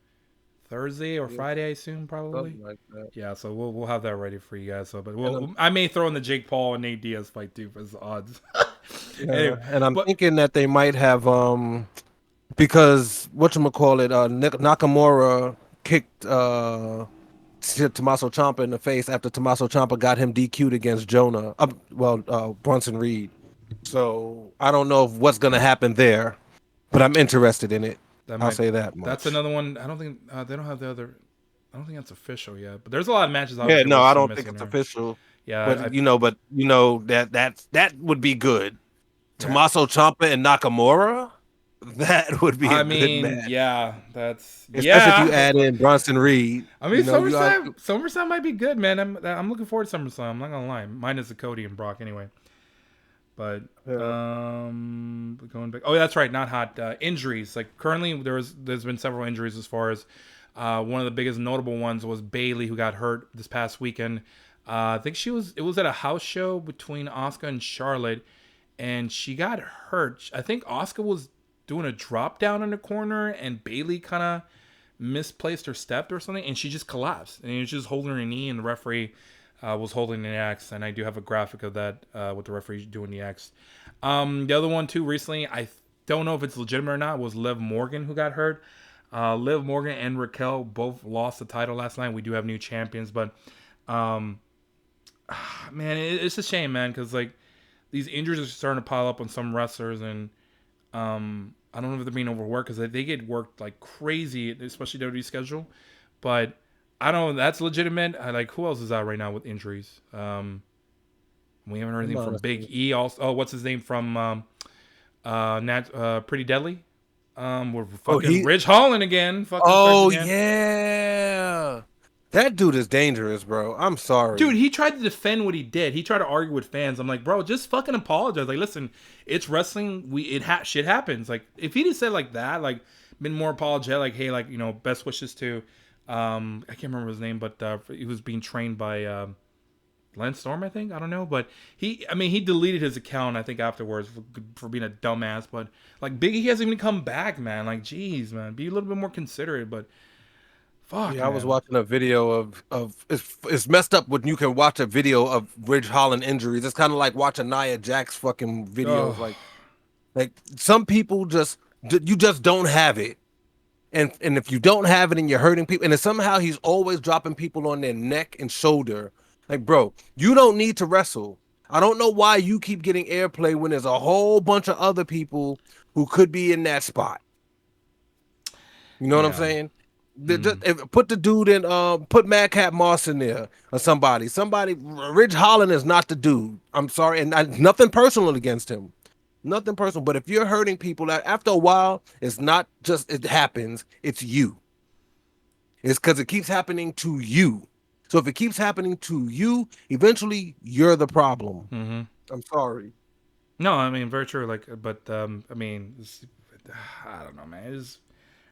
Thursday or Friday, I assume, probably. Something like that. Yeah, so we'll have that ready for you guys. So, but And I may throw in the Jake Paul and Nate Diaz fight too for the odds. yeah, Anyway, and I'm but thinking that they might have because whatchamacallit, Nakamura kicked Tommaso Ciampa in the face after Tommaso Ciampa got him DQ'd against Bronson Reed. So I don't know what's gonna happen there, but I'm interested in it. I'll say that much. That's another one. I don't think they don't have the other. I don't think that's official yet. But there's a lot of matches. Yeah, Obviously, no, we're I still don't think missing it's there. official. Yeah, But that would be good. Yeah. Tommaso Ciampa and Nakamura, that would be a good match. Yeah, that's Especially if you add in Bronson Reed. I mean, SummerSlam might be good, man. I'm looking forward to SummerSlam. I'm not gonna lie. Mine is the Cody and Brock anyway. But going back. Oh, yeah, that's right. Not hot injuries. Like currently, there's been several injuries as far as one of the biggest notable ones was Bayley, who got hurt this past weekend. I think it was at a house show between Asuka and Charlotte, and she got hurt. I think Asuka was doing a drop down in the corner, and Bayley kind of misplaced her step or something, and she just collapsed. And she was just holding her knee, and the referee was holding the X. And I do have a graphic of that with the referee doing the X. The other one too recently, I don't know if it's legitimate or not, was Liv Morgan who got hurt. Liv Morgan and Raquel both lost the title last night. We do have new champions, but man, it's a shame, man, because like these injuries are starting to pile up on some wrestlers, and I don't know if they're being overworked because they get worked like crazy, especially WWE schedule. But I don't know. That's legitimate. Like, who else is out right now with injuries? We haven't heard anything from Big E. Also, oh, what's his name from Pretty Deadly? We're fucking Ridge Holland again. Yeah. That dude is dangerous, bro. I'm sorry. Dude, he tried to defend what he did. He tried to argue with fans. I'm like, bro, just fucking apologize. Like, listen, it's wrestling. Shit happens. Like, if he just said like that, like, been more apologetic, like, hey, like, best wishes to, I can't remember his name, but he was being trained by Lance Storm, I think. I don't know, but he deleted his account, I think, afterwards for being a dumbass. But like, Biggie hasn't even come back, man. Like, jeez, man, be a little bit more considerate, but. Fuck, I was watching a video of it's messed up when you can watch a video of Ridge Holland injuries. It's kind of like watching Nia Jax fucking videos. Like some people you just don't have it, and if you don't have it and you're hurting people, and then somehow he's always dropping people on their neck and shoulder. Like, bro, you don't need to wrestle. I don't know why you keep getting airplay when there's a whole bunch of other people who could be in that spot. You know what I'm saying? Put the dude in, put Madcap Moss in there or somebody. Ridge Holland is not the dude. I'm sorry, and nothing personal against him, nothing personal. But if you're hurting people, after a while, it's not just it happens. It's you. It's because it keeps happening to you. So if it keeps happening to you, eventually you're the problem. Mm-hmm. I'm sorry. No, I mean very true. Like, but I mean, I don't know, man.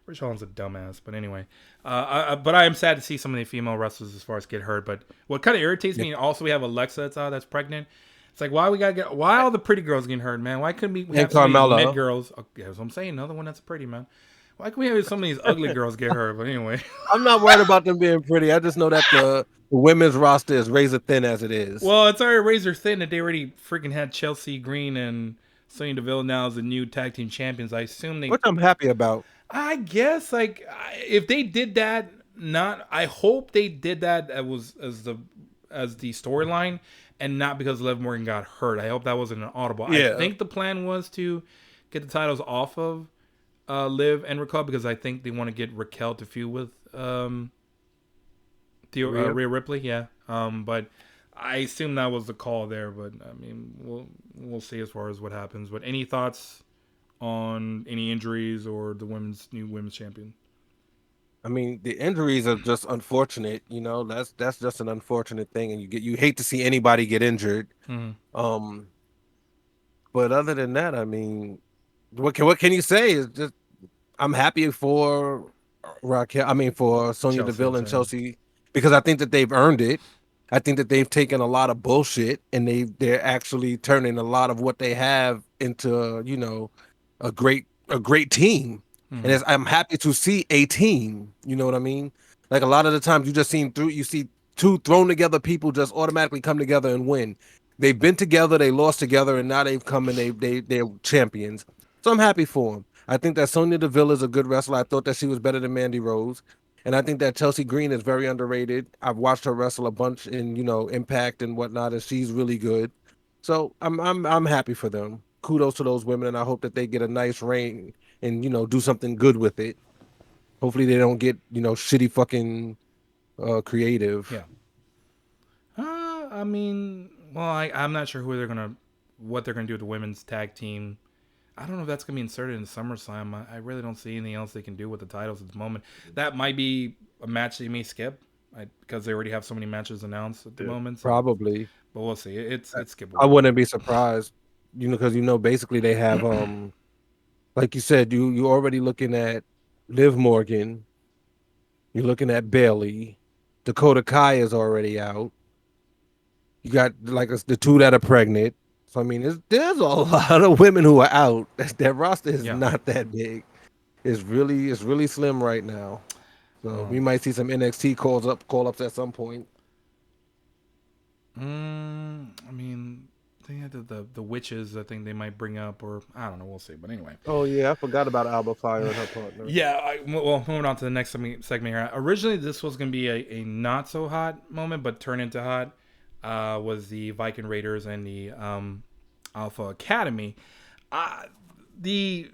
Rich Holland's a dumbass, but anyway. But I am sad to see some of the female wrestlers as far as get hurt. But what kind of irritates me, also we have Alexa that's pregnant. It's like why all the pretty girls getting hurt, man? Why couldn't we have some of these mid girls? Oh, yeah, that's what I'm saying. Another one that's pretty, man. Why can we have some of these ugly girls get hurt? But anyway, I'm not worried about them being pretty. I just know that the women's roster is razor thin as it is. Well, it's already razor thin that they already freaking had Chelsea Green and Sonya Deville now is the new tag team champions. I assume they. which I'm happy about. I guess like if they did that, not. I hope they did that. As the storyline, and not because Liv Morgan got hurt. I hope that wasn't an audible. I Yeah, think the plan was to get the titles off of Liv and Raquel because I think they want to get Raquel to feud with Rhea. Rhea Ripley. Yeah, but I assume that was the call there. But I mean, we'll see as far as what happens. But any thoughts on any injuries or the new women's champion? I mean, the injuries are just unfortunate. That's just an unfortunate thing, and you hate to see anybody get injured. Mm-hmm. Um, but other than that, I mean, what can you say? Is just I'm happy for Raquel. I mean, for Sonya Chelsea, I'm Deville and saying. Chelsea because I think that they've earned it. I think that they've taken a lot of bullshit and they're actually turning a lot of what they have into a great team. And Mm-hmm. I'm happy to see a team. You know what I mean? Like a lot of the times you see two thrown together people just automatically come together and win. They've been together, they lost together, and now they've come and they're champions. So I'm happy for them. I think that Sonya Deville is a good wrestler. I thought that she was better than Mandy Rose. And I think that Chelsea Green is very underrated. I've watched her wrestle a bunch in, Impact and whatnot, and she's really good. So I'm happy for them. Kudos to those women, and I hope that they get a nice reign and do something good with it. Hopefully they don't get shitty fucking creative. Yeah. I mean, well, I'm not sure what they're gonna do with the women's tag team. I don't know if that's gonna be inserted in SummerSlam. I really don't see anything else they can do with the titles at the moment. That might be a match they may skip, because they already have so many matches announced at the Yeah. moment. So, Probably. but we'll see. It's I skippable. wouldn't be surprised, because basically they have like you said, you already looking at Liv Morgan, you're looking at Bailey, Dakota Kai is already out. You got like the two that are pregnant. So I mean, there's a lot of women who are out. That roster is Yeah. not that big. It's really slim right now. So we Um, might see some NXT call ups at some point. I mean, they had the witches. I think they might bring up, or I don't know. We'll see. But anyway. Oh yeah, I forgot about Alba Fire and her partner. Yeah, well, moving on to the next segment here. Originally, this was going to be a not so hot moment, but turned into hot. Was the Viking Raiders and the Alpha Academy. Uh, the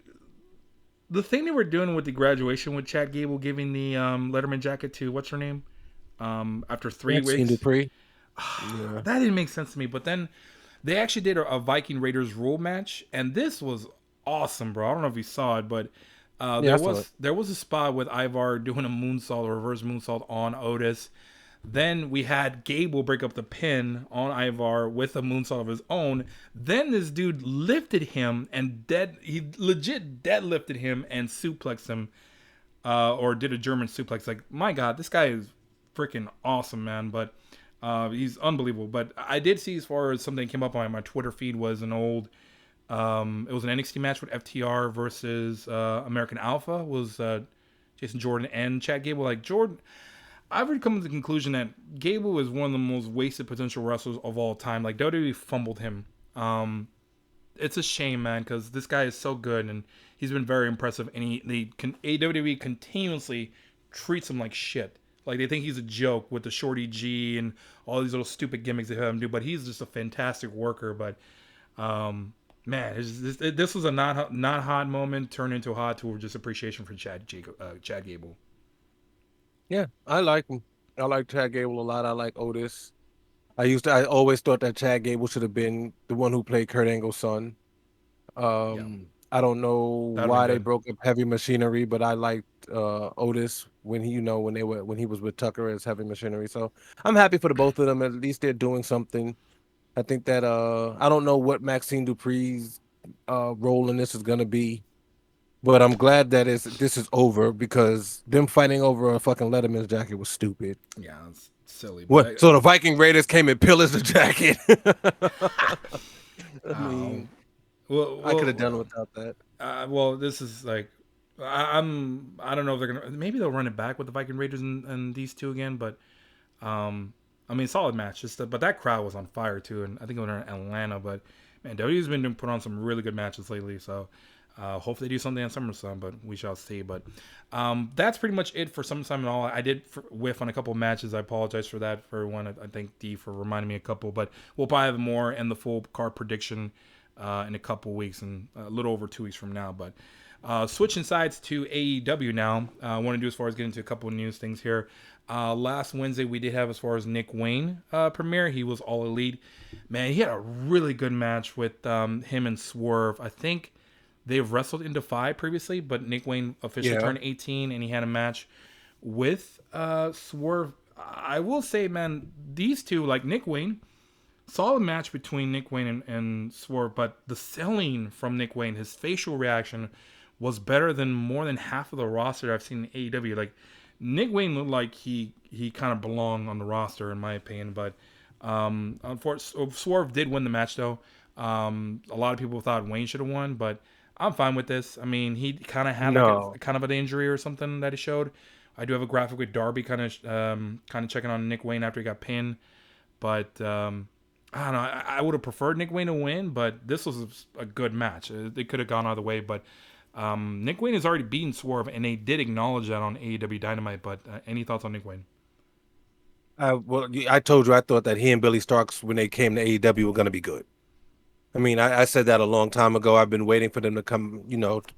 the thing they were doing with the graduation with Chad Gable giving the Letterman jacket to what's her name after 3 weeks. Maxine Dupree. Yeah. That didn't make sense to me. But then they actually did a Viking Raiders rule match, and this was awesome, bro. I don't know if you saw it, but Yeah, I saw it. there was a spot with Ivar doing a moonsault, a reverse moonsault on Otis. Then we had Gable break up the pin on Ivar with a moonsault of his own. Then this dude lifted him and he legit deadlifted him and suplexed him, or did a German suplex. Like, my God, this guy is freaking awesome, man. But he's unbelievable. But I did see, as far as something that came up on my Twitter feed, was an old. It was an NXT match with FTR versus American Alpha. It was Jason Jordan and Chad Gable. Like, Jordan, I've come to the conclusion that Gable is one of the most wasted potential wrestlers of all time. Like, WWE fumbled him. It's a shame, man, because this guy is so good and he's been very impressive. And WWE continuously treats him like shit. Like, they think he's a joke with the Shorty G and all these little stupid gimmicks they have him do. But he's just a fantastic worker. But man, this was a not hot moment turned into hot to just appreciation for Chad Gable. Yeah, I like him. I like Chad Gable a lot. I like Otis. I always thought that Chad Gable should have been the one who played Kurt Angle's son. Yeah, I don't know that'd have why been they good. broke up Heavy Machinery, but I liked Otis when when he was with Tucker as Heavy Machinery. So I'm happy for the both of them. At least they're doing something. I think that I don't know what Maxine Dupree's role in this is gonna be, but I'm glad that this is over because them fighting over a fucking Letterman's jacket was stupid. Yeah, it's silly, but What? So the Viking Raiders came and pillaged the jacket. I um, mean, well, I could have well, done without that. this is like, I don't know if they're gonna, maybe they'll run it back with the Viking Raiders and these two again, but I mean, solid match. But that crowd was on fire too, and I think it was in Atlanta. But Man, WWE's been put on some really good matches lately, so hopefully they do something on SummerSlam, but we shall see. But that's pretty much it for SummerSlam and all. I did whiff on a couple of matches. I apologize for that for everyone. I thank Dee for reminding me a couple, but we'll probably have more and the full card prediction in a couple weeks and a little over 2 weeks from now. But switching sides to AEW now, I want to do as far as getting into a couple of news things here. Last Wednesday we did have as far as Nick Wayne premiere. He was All Elite. Man, he had a really good match with him and Swerve. I think they've wrestled in Defy previously, but Nick Wayne officially Yeah. turned 18 and he had a match with Swerve. I will say, man, these two, like Nick Wayne, solid match between Nick Wayne and Swerve, but the selling from Nick Wayne, his facial reaction was better than more than half of the roster I've seen in AEW. Like Nick Wayne looked like he kind of belonged on the roster in my opinion, but unfortunately Swerve did win the match though. A lot of people thought Wayne should have won, but I'm fine with this. I mean, he kind of had like No. a kind of an injury or something that he showed. I do have a graphic with Darby kind of checking on Nick Wayne after he got pinned, but I don't know. I would have preferred Nick Wayne to win, but this was a good match. It could have gone either way, but Nick Wayne has already beaten Swerve, and they did acknowledge that on AEW Dynamite. But any thoughts on Nick Wayne? Well, I told you I thought that he and Billy Starks, when they came to AEW, were going to be good. I mean, I said that a long time ago. I've been waiting for them to come,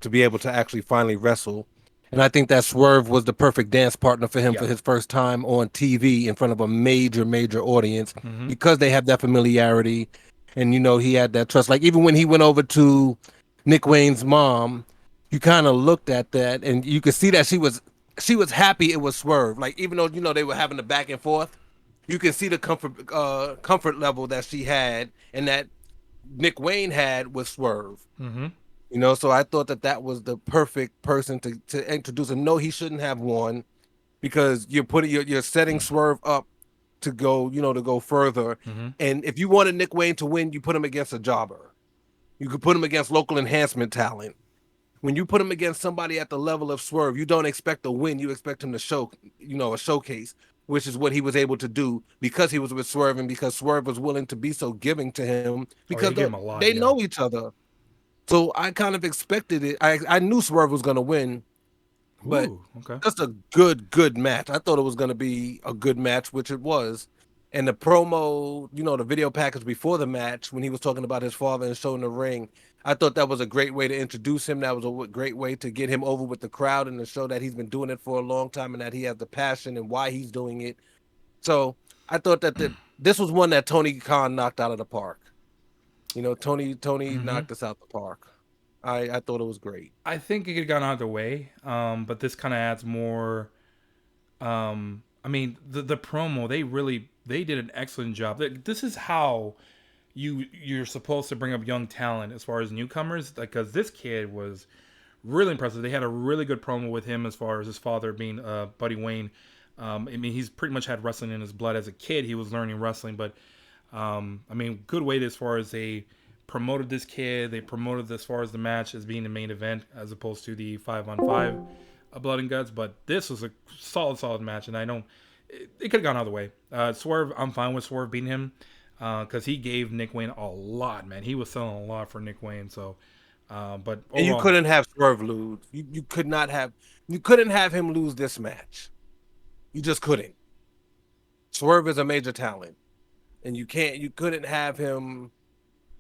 to be able to actually finally wrestle. And I think that Swerve was the perfect dance partner for him Yeah. for his first time on TV in front of a major, major audience Mm-hmm. because they have that familiarity. And, he had that trust. Like, even when he went over to Nick Wayne's mom, you kind of looked at that and you could see that she was happy it was Swerve. Like, even though, they were having the back and forth, you can see the comfort level that she had and that Nick Wayne had with Swerve. Mm-hmm. So I thought that was the perfect person to introduce him. No, he shouldn't have won because you're setting Swerve up to go, to go further. Mm-hmm. And if you wanted Nick Wayne to win, you put him against a jobber. You could put him against local enhancement talent. When you put him against somebody at the level of Swerve, you don't expect a win. You expect him to show, a showcase, which is what he was able to do because he was with Swerve and because Swerve was willing to be so giving to him Oh, yeah, because he gave him a lot. they Yeah. know each other. So I kind of expected it. I knew Swerve was going to win, but Ooh. Okay. just a good match. I thought it was going to be a good match, which it was. And the promo, the video package before the match, when he was talking about his father and showing the ring, I thought that was a great way to introduce him. That was a great way to get him over with the crowd and to show that he's been doing it for a long time and that he has the passion and why he's doing it. So I thought that this was one that Tony Khan knocked out of the park. Tony Mm-hmm. knocked us out the park. I thought it was great. I think it could have gone either way, but this kind of adds more. I mean, the promo they did an excellent job. This is how you're supposed to bring up young talent as far as newcomers, because this kid was really impressive. They had a really good promo with him as far as his father being Buddy Wayne. I mean, he's pretty much had wrestling in his blood as a kid. He was learning wrestling, but I mean, good way as far as they promoted this kid. They promoted as far as the match as being the main event as opposed to the 5-on-5 Blood and Guts. But this was a solid match, and I don't. It could have gone other way. Swerve, I'm fine with Swerve beating him because he gave Nick Wayne a lot, man. He was selling a lot for Nick Wayne. So, but And you overall, couldn't have Swerve lose. You could not have. You couldn't have him lose this match. You just couldn't. Swerve is a major talent, and you can't. You couldn't have him.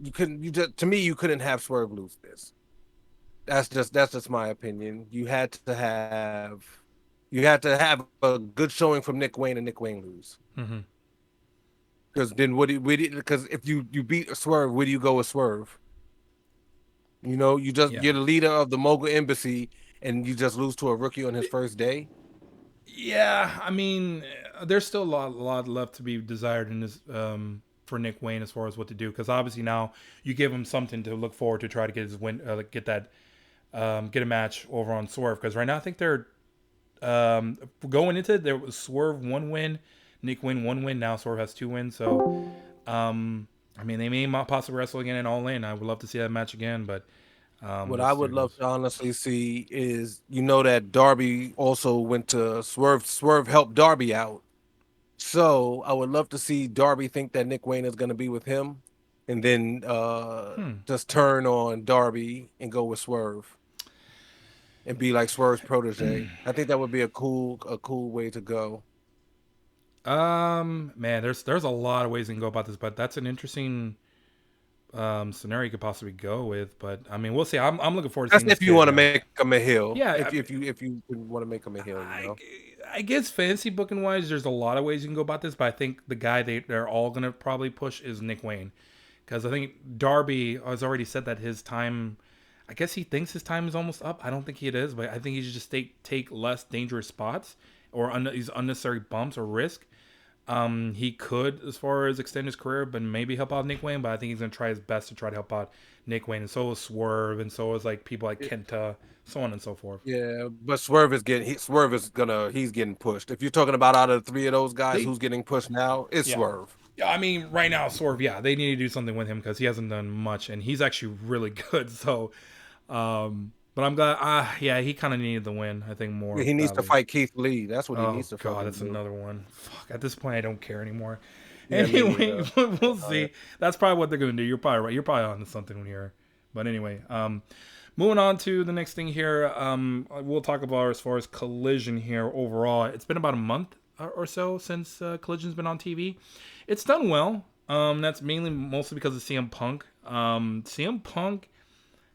You couldn't. You just to me, you couldn't have Swerve lose this. That's just my opinion. You had to have a good showing from Nick Wayne and Nick Wayne lose. mm-hmm. Because then because if you beat Swerve, where do you go with Swerve? Yeah. You're the leader of the Mogul Embassy, and you just lose to a rookie on his first day. Yeah, I mean, there's still a lot left to be desired in this for Nick Wayne as far as what to do. Because obviously now you give him something to look forward to try to get his win, get that, get a match over on Swerve. Because right now I think they're going into it, there was Swerve 1 win, Nick Wayne 1 win. Now Swerve has 2 wins. So, I mean, they may possibly wrestle again and All In. I would love to see that match again, but What we'll I see how would it love goes. to honestly see is, that Darby also went to Swerve. Swerve helped Darby out. So I would love to see Darby think that Nick Wayne is going to be with him and then Hmm. just turn on Darby and go with Swerve and be like Swerve's protege. I think that would be a cool way to go. Man, there's a lot of ways you can go about this, but that's an interesting scenario you could possibly go with. But I mean, we'll see. I'm looking forward to That's seeing this if you kid. want to Yeah, make him a heel. yeah. If you want to make him a heel, you I, know. I guess fantasy booking wise, there's a lot of ways you can go about this, but I think the guy they're all gonna probably push is Nick Wayne, because I think Darby has already said that his time. I guess he thinks his time is almost up. I don't think it is, but I think he should just take less dangerous spots or these unnecessary bumps or risk. He could, as far as extend his career, but maybe help out Nick Wayne. But I think he's gonna try his best to try to help out Nick Wayne, and so is Swerve, and so is like people like Kenta, so on and so forth. Yeah, but Swerve is he's getting pushed. If you're talking about out of the three of those guys, They, who's getting pushed now? It's yeah, Swerve. yeah. I mean, right now, Swerve, yeah, they need to do something with him because he hasn't done much, and he's actually really good. So, but I'm glad. Yeah, he kind of needed the win. I think Yeah, more he needs to badly. fight Keith Lee. That's what he Oh needs to god, fucking that's do. another one. Fuck. At this point, I don't care anymore. Yeah, me Anyway, neither. we'll see. That's probably what they're gonna do. You're probably right. You're probably on to something when you're. But anyway, moving on to the next thing here. We'll talk about as far as Collision here overall. It's been about a month or so since Collision's been on TV. It's done well. That's mostly because of CM Punk. CM Punk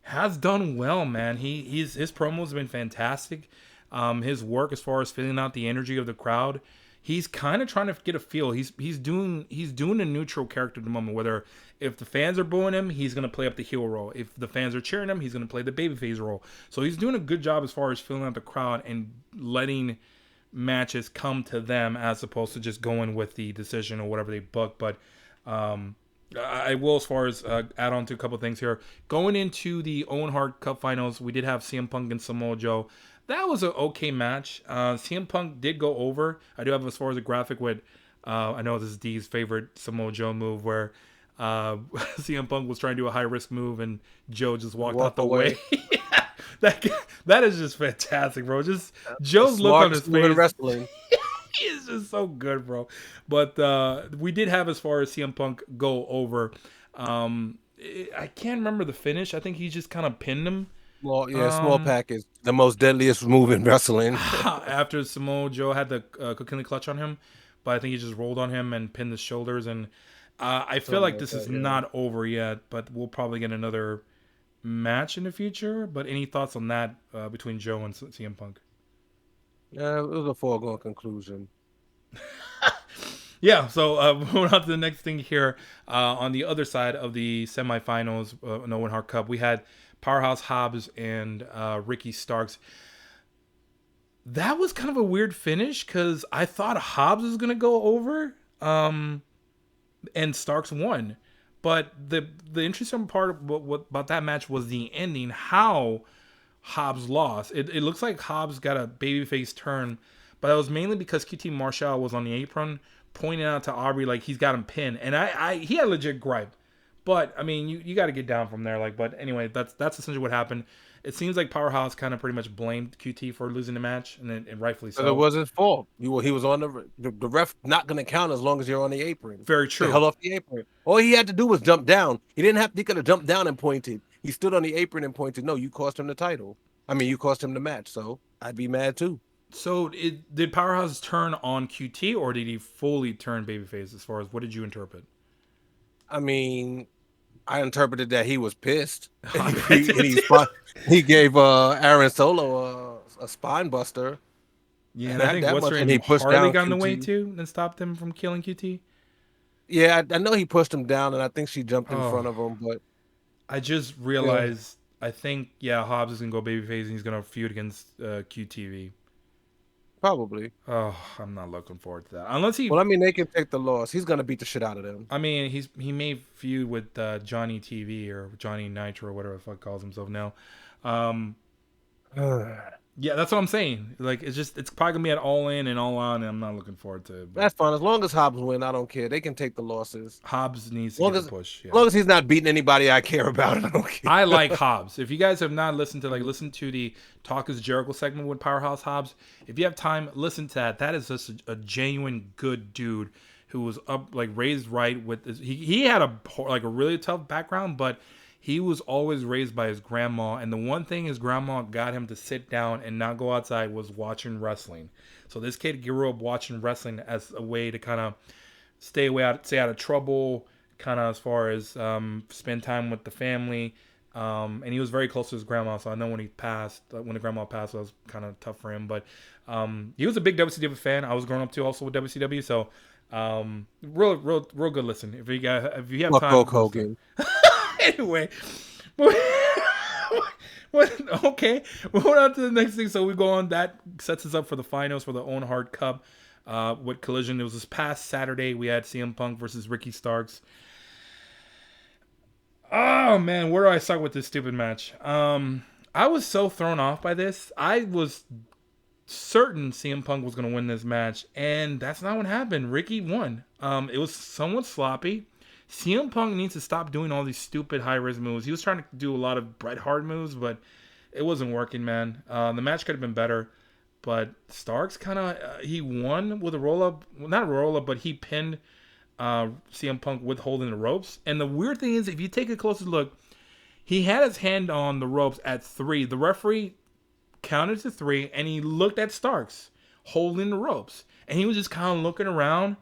has done well, man. His promos have been fantastic. His work as far as feeling out the energy of the crowd. He's kind of trying to get a feel. He's doing a neutral character at the moment. Whether if the fans are booing him, he's gonna play up the heel role. If the fans are cheering him, he's gonna play the babyface role. So he's doing a good job as far as feeling out the crowd and letting matches come to them as opposed to just going with the decision or whatever they book. But I will, as far as add on to a couple things here. Going into the Owen Hart Cup Finals, we did have CM Punk and Samoa Joe. That was an okay match. CM Punk did go over. I do have as far as a graphic with. I know this is Dee's favorite Samoa Joe move, where CM Punk was trying to do a high risk move and Joe just walked out Walk the way. away. that that is just fantastic, bro. Just The Joe's look on his smartest move in face. wrestling. He is just so good, bro. But we did have as far as CM Punk go over. I can't remember the finish. I think he just kind of pinned him. Small pack is the most deadliest move in wrestling. After Samoa Joe had the cooking clutch on him, but I think he just rolled on him and pinned his shoulders. And I feel Something like like this is that, yeah. not over yet, but we'll probably get another match in the future. But any thoughts on that between Joe and CM Punk? Yeah, it was a foregone conclusion. Yeah, so moving on to the next thing here. On the other side of the semifinals, No One Hart Cup, we had Powerhouse Hobbs and Ricky Starks. That was kind of a weird finish because I thought Hobbs was going to go over and Starks won. But the interesting part about that match was the ending, how Hobbs lost. It looks like Hobbs got a babyface turn, but it was mainly because QT Marshall was on the apron pointing out to Aubrey like he's got him pinned, and he had a legit gripe. But I mean, you got to get down from there. Like, but anyway, that's essentially what happened. It seems like Powerhouse kind of pretty much blamed QT for losing the match, and rightfully But it so. was his fault. He was on the ref not going to count as long as you're on the apron. Very The true. hell off the apron. All he had to do was jump down. He didn't have. He could have jumped down and pointed. He stood on the apron and pointed. No, you cost him the title. I mean, you cost him the match. So I'd be mad too. So did Powerhouse turn on QT, or did he fully turn babyface? As far as what did you interpret? I mean, I interpreted that he was pissed. I And bet it did. he gave Aaron Solo a spine buster. Yeah, And and I think that what's much, her and he name pushed Harley down got in the way QT. too and stopped him from killing QT. Yeah, I know he pushed him down, and I think she jumped in Oh, front of him. But I just yeah, realized. I think Hobbs is gonna go babyface and he's gonna feud against QTV. probably. Oh, I'm not looking forward to that. Unless he, Well, I mean, they can take the loss. He's gonna beat the shit out of them. I mean, he may feud with Johnny TV or Johnny Nitro or whatever the fuck calls himself now. Um, yeah, that's what I'm saying. Like, it's probably gonna be at All In and All On, and I'm not looking forward to it. But That's fine. As long as Hobbs win, I don't care. They can take the losses. Hobbs needs As to long get the as, push. Yeah. as long as he's not beating anybody I care about, I don't care. I like Hobbs. If you guys have not listened to listen to the Talk is Jericho segment with Powerhouse Hobbs, if you have time, listen to that. That is just a genuine good dude who was up like raised right with his, he had a really tough background, but he was always raised by his grandma, and the one thing his grandma got him to sit down and not go outside was watching wrestling. So this kid grew up watching wrestling as a way to kind of stay out of trouble, kind of as far as spend time with the family. And he was very close to his grandma, so I know when he passed, when the grandma passed, it was kind of tough for him. But he was a big WCW fan. I was growing up too, also with WCW. So real good listen. If you have Fuck time, Hulk go listen. Hogan. Anyway, okay, moving on to the next thing. So we go on. That sets us up for the finals for the Owen Hart Cup. With Collision, it was this past Saturday. We had CM Punk versus Ricky Starks. Oh man, where do I start with this stupid match? I was so thrown off by this. I was certain CM Punk was going to win this match, and that's not what happened. Ricky won. It was somewhat sloppy. CM Punk needs to stop doing all these stupid high risk moves. He was trying to do a lot of Bret Hart moves, but it wasn't working, man. The match could have been better, but Starks kind of he won with a roll up, well, not a roll up, but he pinned CM Punk with holding the ropes. And the weird thing is, if you take a closer look, he had his hand on the ropes at 3. The referee counted to 3, and he looked at Starks holding the ropes, and he was just kind of looking around.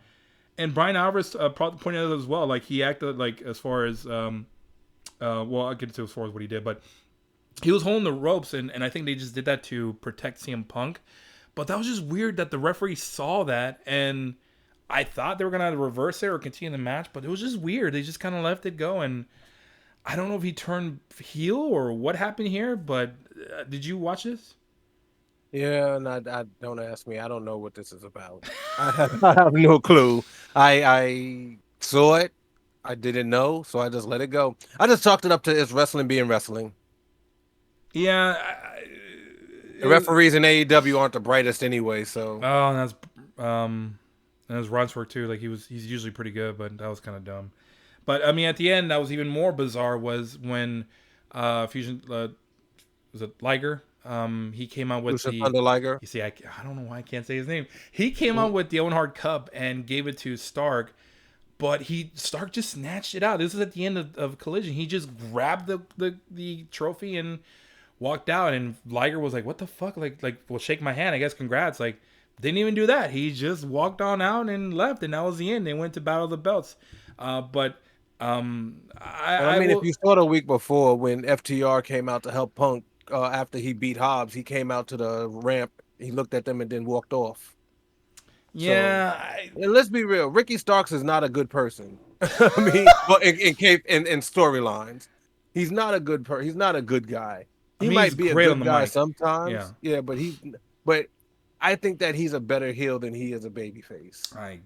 And Brian Alvarez pointed out as well, like he acted like as far as well, I'll get into as far as what he did, but he was holding the ropes, and I think they just did that to protect CM Punk. But that was just weird that the referee saw that, and I thought they were gonna reverse it or continue the match, but it was just weird. They just kind of left it go, and I don't know if he turned heel or what happened here. But did you watch this? Yeah, and I don't ask me. I don't know what this is about. I have no clue. I saw it. I didn't know, so I just let it go. I just chalked it up to it's wrestling being wrestling. Yeah, The referees in AEW aren't the brightest anyway, so oh, and that's Ron's work too. Like he's usually pretty good, but that was kind of dumb. But I mean, at the end, that was even more bizarre. Was when Fusion was it Liger? He came out with Lucha the. Thunder Liger. You see, I don't know why I can't say his name. He came out Mm. with the Owen Hart Cup and gave it to Stark, but Stark just snatched it out. This is at the end of Collision. He just grabbed the trophy and walked out, and Liger was like, "What the fuck?" Well, shake my hand. I guess congrats. Like, didn't even do that. He just walked on out and left, and that was the end. They went to Battle of the Belts. But And I I mean, if will. you saw the week before when FTR came out to help Punk after he beat Hobbs, he came out to the ramp. He looked at them and then walked off. So, Yeah, and let's be real, Ricky Starks is not a good person. I mean, well, in storylines, he's not a he's not a good guy. I He mean, he's might be a great on good the guy mic. Yeah, sometimes, yeah, but I think that he's a better heel than he is a babyface. I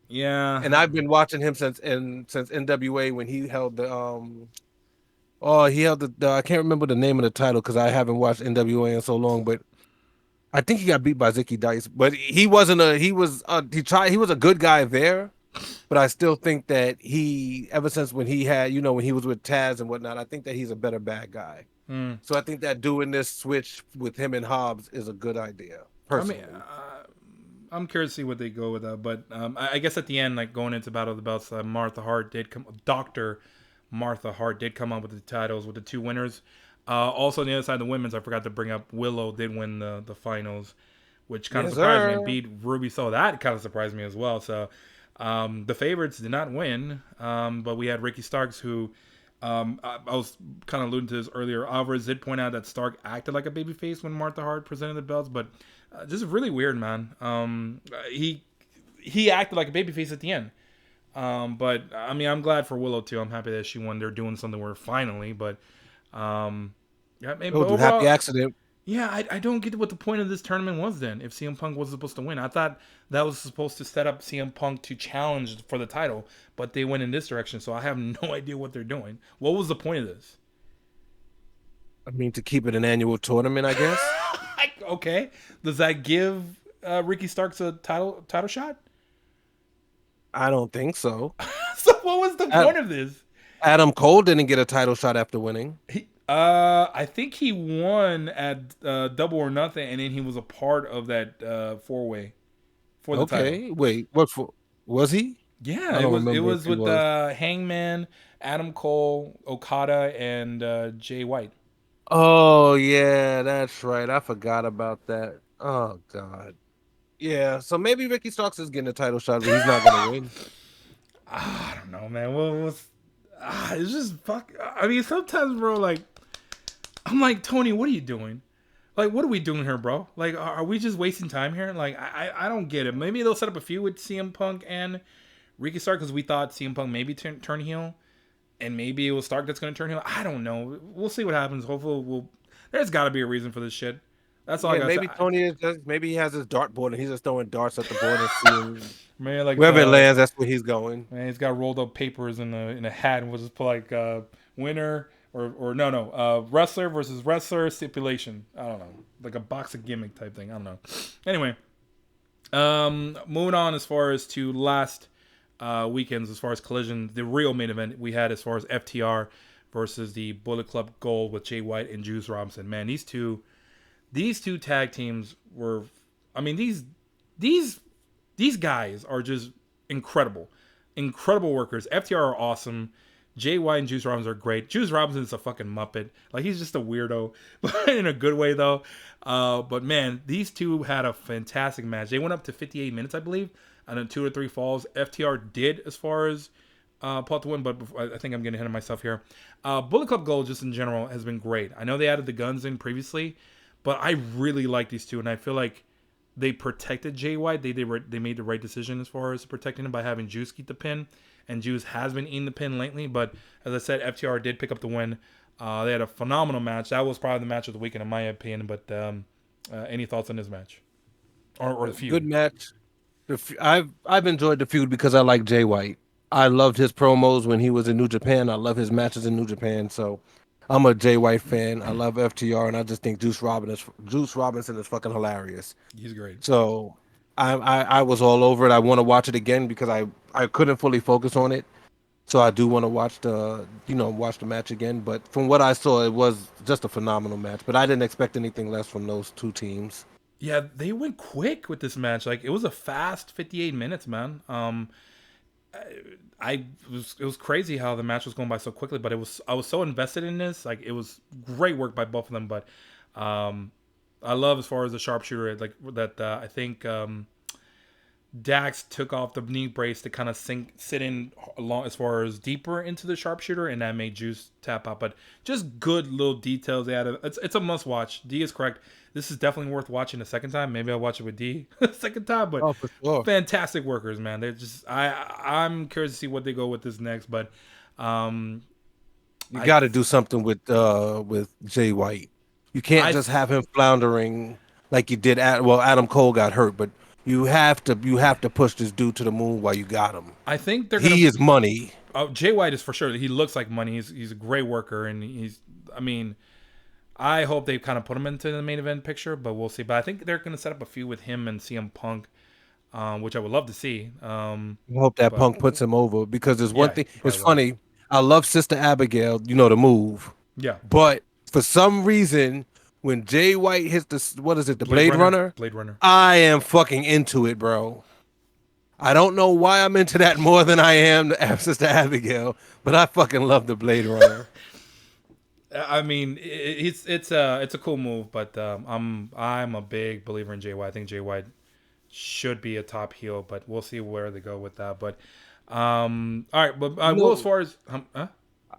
yeah. And I've been watching him since NWA when he held the oh, he held the I can't remember the name of the title because I haven't watched NWA in so long, but I think he got beat by Zicky Dice. But he wasn't a he was a good guy there, but I still think that he ever since when he had, when he was with Taz and whatnot, I think that he's a better bad guy. Mm. So I think that doing this switch with him and Hobbs is a good idea, I mean, personally. I'm curious to see what they go with that. But I guess at the end, like going into Battle of the Belts, Martha Hart did come. Doctor Martha Hart did come up with the titles with the 2 winners. Also on the other side of the women's, I forgot to bring up Willow did win the finals, which kind of Yes, surprised me. sir. And beat Ruby. So that kind of surprised me as well. So the favorites did not win, but we had Ricky Starks who. I was kind of alluding to this earlier. Alvarez did point out that Stark acted like a babyface when Martha Hart presented the belts, but this is really weird, man. He acted like a babyface at the end. But I mean, I'm glad for Willow too. I'm happy that she won. They're doing something where finally, but yeah, maybe, but Oh, happy overall, accident. yeah, I don't get what the point of this tournament was then. If CM Punk was supposed to win, I thought that was supposed to set up CM Punk to challenge for the title, but they went in this direction, so I have no idea what they're doing. What was the point of this? I mean, to keep it an annual tournament, I guess. Okay, does that give Ricky Starks a title shot? I don't think so. So what was the Ad- point of this? Adam Cole didn't get a title shot after winning. I think he won at Double or Nothing, and then he was a part of that 4-way for the title. Okay, wait, what for? Was he? Yeah, I it don't was remember if he with was. Hangman, Adam Cole, Okada, and Jay White. Oh yeah, that's right. I forgot about that. Oh God. Yeah. So maybe Ricky Starks is getting a title shot, but he's not gonna win. I don't know, man. It's just fuck. I mean, sometimes, bro, like I'm like Tony, what are you doing? Like, what are we doing here, bro? Like, are we just wasting time here? Like, I don't get it. Maybe they'll set up a feud with CM Punk and Ricky Stark because we thought CM Punk maybe turn heel, and maybe it was Stark that's going to turn heel. I don't know. We'll see what happens. Hopefully, we'll. There's got to be a reason for this shit. That's all I Yeah, got to maybe say. Tony is just maybe he has his dartboard and he's just throwing darts at the board and seeing Man, like wherever it the lands, that's where he's going. man, he's got rolled up papers in a hat and we'll just put like winner or no wrestler versus wrestler stipulation. I don't know, like a box of gimmick type thing. I don't know. Anyway, moving on as far as to last weekends as far as collision, the real main event we had as far as FTR versus the Bullet Club Gold with Jay White and Juice Robinson. Man, these two tag teams were, I mean these these guys are just incredible, incredible workers. FTR are awesome. Jay White and Juice Robinson are great. Juice Robinson is a fucking muppet. Like he's just a weirdo, but in a good way though. But man, these two had a fantastic match. They went up to 58 minutes, I believe, and then 2 or 3 falls. FTR did as far as pull out the win, but I think I'm getting ahead of myself here. Bullet Club Gold, just in general, has been great. I know they added the guns in previously, but I really like these two, and I feel like they protected Jay White. They made the right decision as far as protecting him by having Juice keep the pin, and Juice has been eating the pin lately. But as I said, FTR did pick up the win. They had a phenomenal match. That was probably the match of the weekend in my opinion. But any thoughts on this match or the Good feud? match. I've enjoyed the feud because I like Jay White. I loved his promos when he was in New Japan. I love his matches in New Japan. So I'm a Jay White fan. I love FTR, and I just think Juice Robinson is fucking hilarious. He's great. So I was all over it. I want to watch it again because I couldn't fully focus on it. So I do want to watch the match again. But from what I saw, it was just a phenomenal match. But I didn't expect anything less from those two teams. Yeah, they went quick with this match. Like it was a fast 58 minutes, man. It was crazy how the match was going by so quickly, but I was so invested in this. Like it was great work by both of them. But um, I love as far as the sharpshooter, like that. I think Dax took off the knee brace to kind of sit in along as far as deeper into the sharpshooter, and that made Juice tap out. But just good little details they added. It's a must watch. D is correct. This is definitely worth watching a second time. Maybe I'll watch it with D a second time. But Oh, for sure. fantastic workers, man. They're just I'm curious to see what they go with this next. But um, You I got to do something with Jay White. You can't I just have him floundering like you did. Adam Cole got hurt, but you have to push this dude to the moon while you got him. I think they're gonna. He is money. Jay White is for sure. He looks like money. He's a great worker, and he's. I mean, I hope they kind of put him into the main event picture, but we'll see. But I think they're going to set up a feud with him and CM Punk, which I would love to see. I hope that But Punk puts him over because there's one yeah, thing. he It's probably will. funny. I love Sister Abigail. You know the move, Yeah, but for some reason, when Jay White hits what is it, the Blade Runner, Blade Runner. I am fucking into it, bro. I don't know why I'm into that more than I am the Sister Abigail, but I fucking love the Blade Runner. I mean, it's a cool move, but I'm a big believer in Jay White. I think Jay White should be a top heel, but we'll see where they go with that. But all right, but You well, as know, far as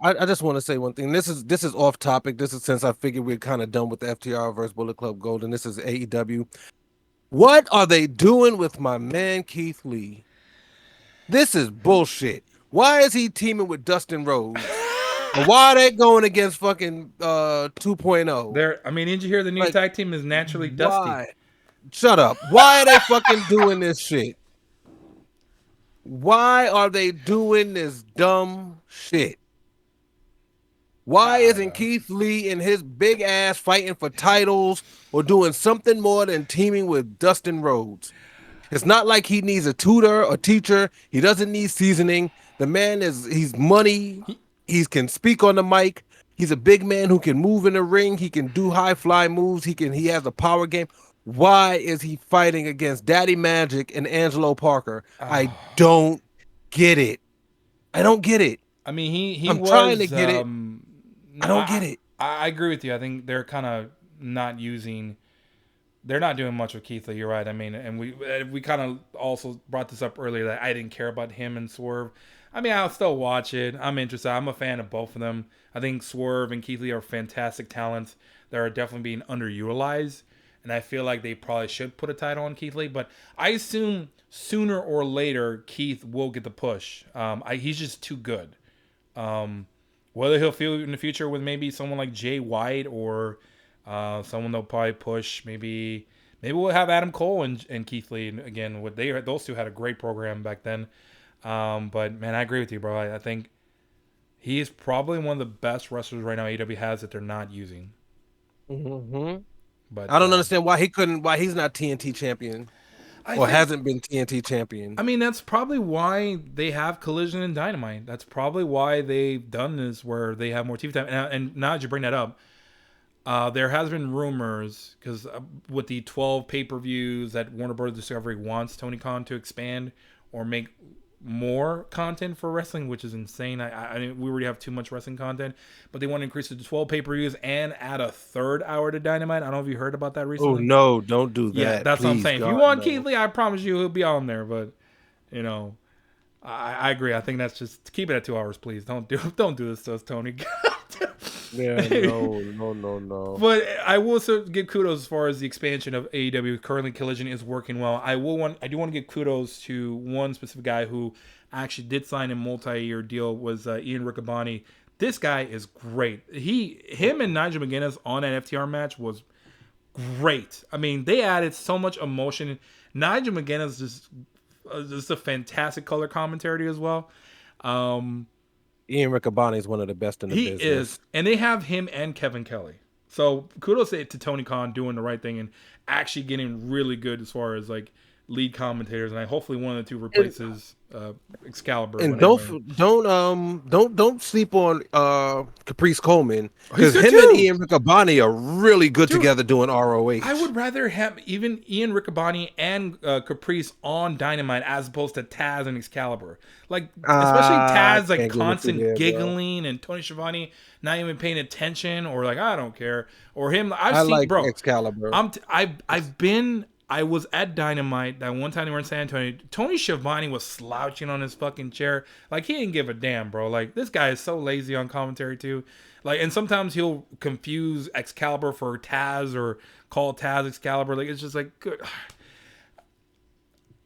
I just want to say one thing. This is off topic. This is since I figured we're kind of done with the FTR versus Bullet Club Gold, and this is AEW. What are they doing with my man Keith Lee? This is bullshit. Why is he teaming with Dustin Rhodes? And why are they going against fucking 2.0? I mean, did you hear the new Like, tag team is naturally Dusty? why? Shut up. Why are they fucking doing this shit? Why are they doing this dumb shit? Why I don't isn't know. Keith Lee and his big ass fighting for titles or doing something more than teaming with Dustin Rhodes? It's not like he needs a tutor or teacher. He doesn't need seasoning. The man he's money. He, He can speak on the mic. He's a big man who can move in the ring. He can do high fly moves. He has a power game. Why is he fighting against Daddy Magic and Angelo Parker? I don't get it. I don't get it. I mean, he I'm trying to was. get it. I No, don't get it. I agree with you. I think they're kind of not using. They're not doing much with Keith Lee. You're right. I mean, and we kind of also brought this up earlier that I didn't care about him and Swerve. I mean, I'll still watch it. I'm interested. I'm a fan of both of them. I think Swerve and Keith Lee are fantastic talents that are definitely being underutilized, and I feel like they probably should put a title on Keith Lee. But I assume sooner or later Keith will get the push. He's just too good. Um, whether he'll feel in the future with maybe someone like Jay White or someone they'll probably push, maybe we'll have Adam Cole and Keith Lee again. What those two had a great program back then. But man, I agree with you, bro. I think he is probably one of the best wrestlers right now AEW has that they're not using. Hmm. But I don't understand why he couldn't. Why he's not TNT champion I or think hasn't been TNT champion. I mean that's probably why they have Collision and Dynamite. That's probably why they've done this where they have more TV time. And now that you bring that up, there has been rumors because with the 12 pay-per-views that Warner Bros. Discovery wants Tony Khan to expand or make more content for wrestling, which is insane. I mean, we already have too much wrestling content, but they want to increase it to 12 pay-per-views and add a third hour to Dynamite. I don't know if you heard about that Oh recently. no! Don't do Yeah, that, that's what I'm please, saying. If you God, want Keith no. Lee, I promise you he'll be on there. But you know, I agree. I think that's just keep it at 2 hours, please. Don't do this to us, Tony. Yeah, no, no, no, no. But I will also give kudos as far as the expansion of AEW. Currently, Collision is working well. I do want to give kudos to one specific guy who actually did sign a multi-year deal. Was Ian Riccaboni. This guy is great. Him and Nigel McGuinness on that FTR match was great. I mean, they added so much emotion. Nigel McGuinness just a fantastic color commentary as well. Um, Ian Riccaboni is one of the best in the He is, business. and they have him and Kevin Kelly. So kudos to Tony Khan doing the right thing and actually getting really good as far as like lead commentators. And I hopefully one of the two replaces Excalibur. And But anyway, don't sleep on Caprice Coleman he's because good him and too, Ian Riccaboni are really good dude. together doing I ROH. would rather have even Ian Riccaboni and Caprice on Dynamite as opposed to Taz and Excalibur. Like, especially I Taz, like can't get with you constant there, bro. giggling and Tony Schiavone not even paying attention or like, I don't care. Or him, I've I seen, like bro, Excalibur. I was at Dynamite that one time they were in San Antonio. Tony Schiavone was slouching on his fucking chair. Like, he didn't give a damn, bro. Like, this guy is so lazy on commentary, too. Like, and sometimes he'll confuse Excalibur for Taz or call Taz Excalibur. Like, it's just like, good.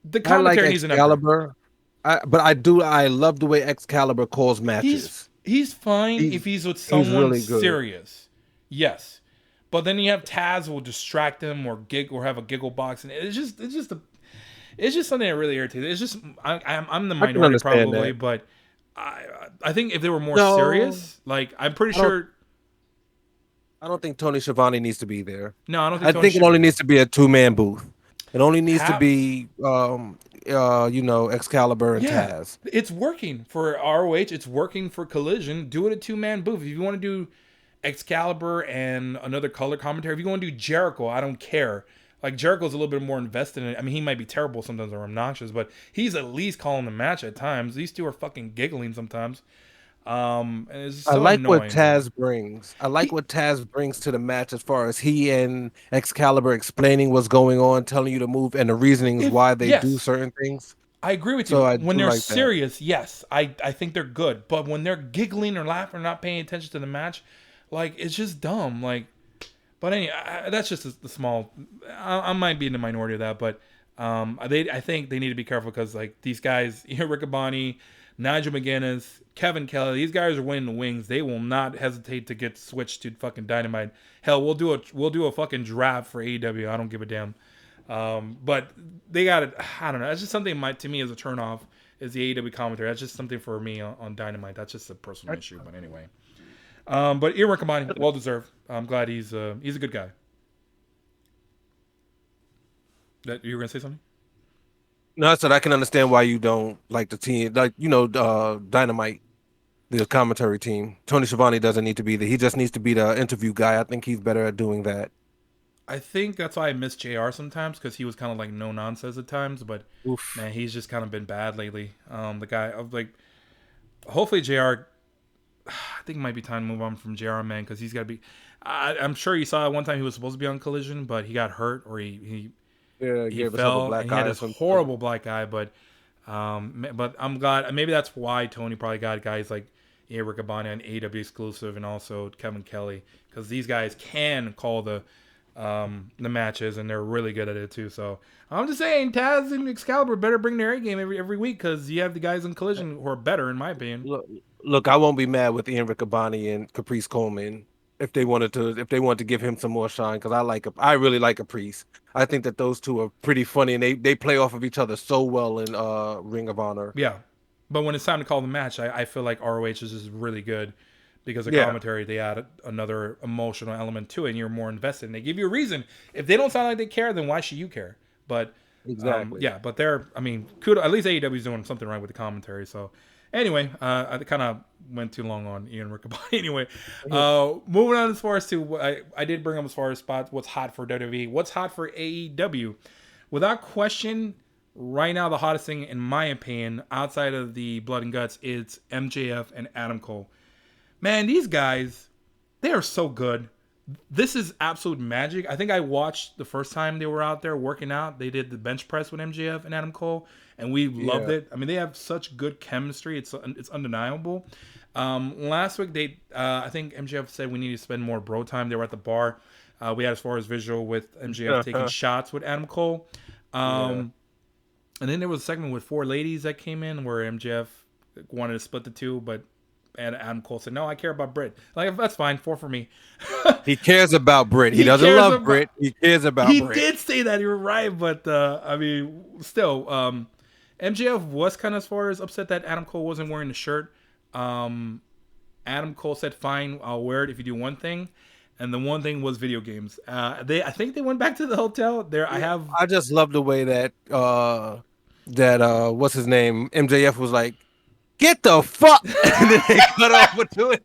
The I like commentary needs an upgrade. Excalibur. I love the way Excalibur calls He's matches. he's fine if He's he's with he's someone really good. serious. Yes. But then you have Taz who will distract him or gig or have a giggle box, and it's just something that really irritates. It's just I'm the I can minority understand probably, that. but I I think if they were more No, serious, like I'm pretty I don't. sure. I don't think Tony Schiavone needs to be there. No, I don't think I Tony think it should be only there. needs to be a two-man booth. It only needs to Have be Excalibur and Yeah, Taz. it's working for ROH. It's working for Collision. Do it a two-man booth. If you want to do Excalibur and another color commentary, if you want to do Jericho, I don't care. Like Jericho's a little bit more invested in it. I mean, he might be terrible sometimes or obnoxious, but he's at least calling the match at times. These two are fucking giggling sometimes. And it's I so like what annoying, bro. Taz brings. I like He, what Taz brings to the match as far as he and Excalibur explaining what's going on, telling you to move, and the reasonings if why they do yes, certain things. I agree with So you. I When do they're like that. serious, yes, I think they're good. But when they're giggling or laughing or not paying attention to the match, like it's just dumb. Like, but anyway, that's just the small. I might be in the minority of that, but I think they need to be careful because like these guys, Riccaboni, Nigel McGuinness, Kevin Kelly, these guys are winning the wings. They will not hesitate to get switched to fucking Dynamite. Hell, we'll do a fucking draft for AEW. I don't give a damn. But they got it. I don't know. That's just something to me as a turnoff is the AEW commentary. That's just something for me on Dynamite. That's just a personal issue. But anyway, but Ian Riccaboni, well deserved. I'm glad he's a good guy. That you were gonna say something? No, I said I can understand why you don't like the team, like Dynamite, the commentary team. Tony Schiavone doesn't need to be there. He just needs to be the interview guy. I think he's better at doing that. I think that's why I miss JR sometimes because he was kind of like no nonsense at times. But Oof. man, he's just kind of been bad lately. The guy, like, hopefully JR. I think it might be time to move on from JR, man, because he's got to be. I'm sure you saw one time he was supposed to be on Collision, but he got hurt or Yeah, he gave himself a fell and black he had eye or this something. horrible black eye. But I'm glad. Maybe that's why Tony probably got guys like Eric Abana and AW exclusive and also Kevin Kelly because these guys can call the matches and they're really good at it too. So I'm just saying, Taz and Excalibur better bring their A game every week because you have the guys in Collision who are better in my opinion. Look, look, I won't be mad with Ian Riccaboni and Caprice Coleman if they wanted to give him some more shine because I really like Caprice. I think that those two are pretty funny and they play off of each other so well in Ring of Honor. Yeah, but when it's time to call the match, I feel like ROH is just really good because the Yeah, commentary they add another emotional element to it, and you're more invested. And they give you a reason. If they don't sound like they care, then why should you care? But exactly. yeah, but they're. I mean, kudos. At least AEW is doing something right with the commentary. So anyway, I kind of went too long on Ian Riccaboni. Anyway, moving on as far as to I did bring up as far as spots. What's hot for WWE? What's hot for AEW? Without question, right now the hottest thing in my opinion, outside of the Blood and Guts, is MJF and Adam Cole. Man, these guys, they are so good. This is absolute magic. I think I watched the first time they were out there working out. They did the bench press with MJF and Adam Cole, and we loved Yeah. it. I mean, they have such good chemistry. It's undeniable. Last week they, I think MJF said we need to spend more bro time. They were at the bar. We had as far as visual with MJF taking shots with Adam Cole. Yeah. Um, and then there was a segment with four ladies that came in where MJF wanted to split the two, but and Adam Cole said, "No, I care about Britt. Like that's fine, four for me." He cares about Britt. He he doesn't cares love about. Britt. He cares about He Britt. did say that. You're right, but I mean, still, MJF was kind of as far as upset that Adam Cole wasn't wearing the shirt. Um, Adam Cole said, "Fine, I'll wear it if you do one thing." And the one thing was video games. I think they went back to the hotel. There, I Yeah. have. I just love the way that what's his name? MJF was like, get the fuck and then they cut off with it.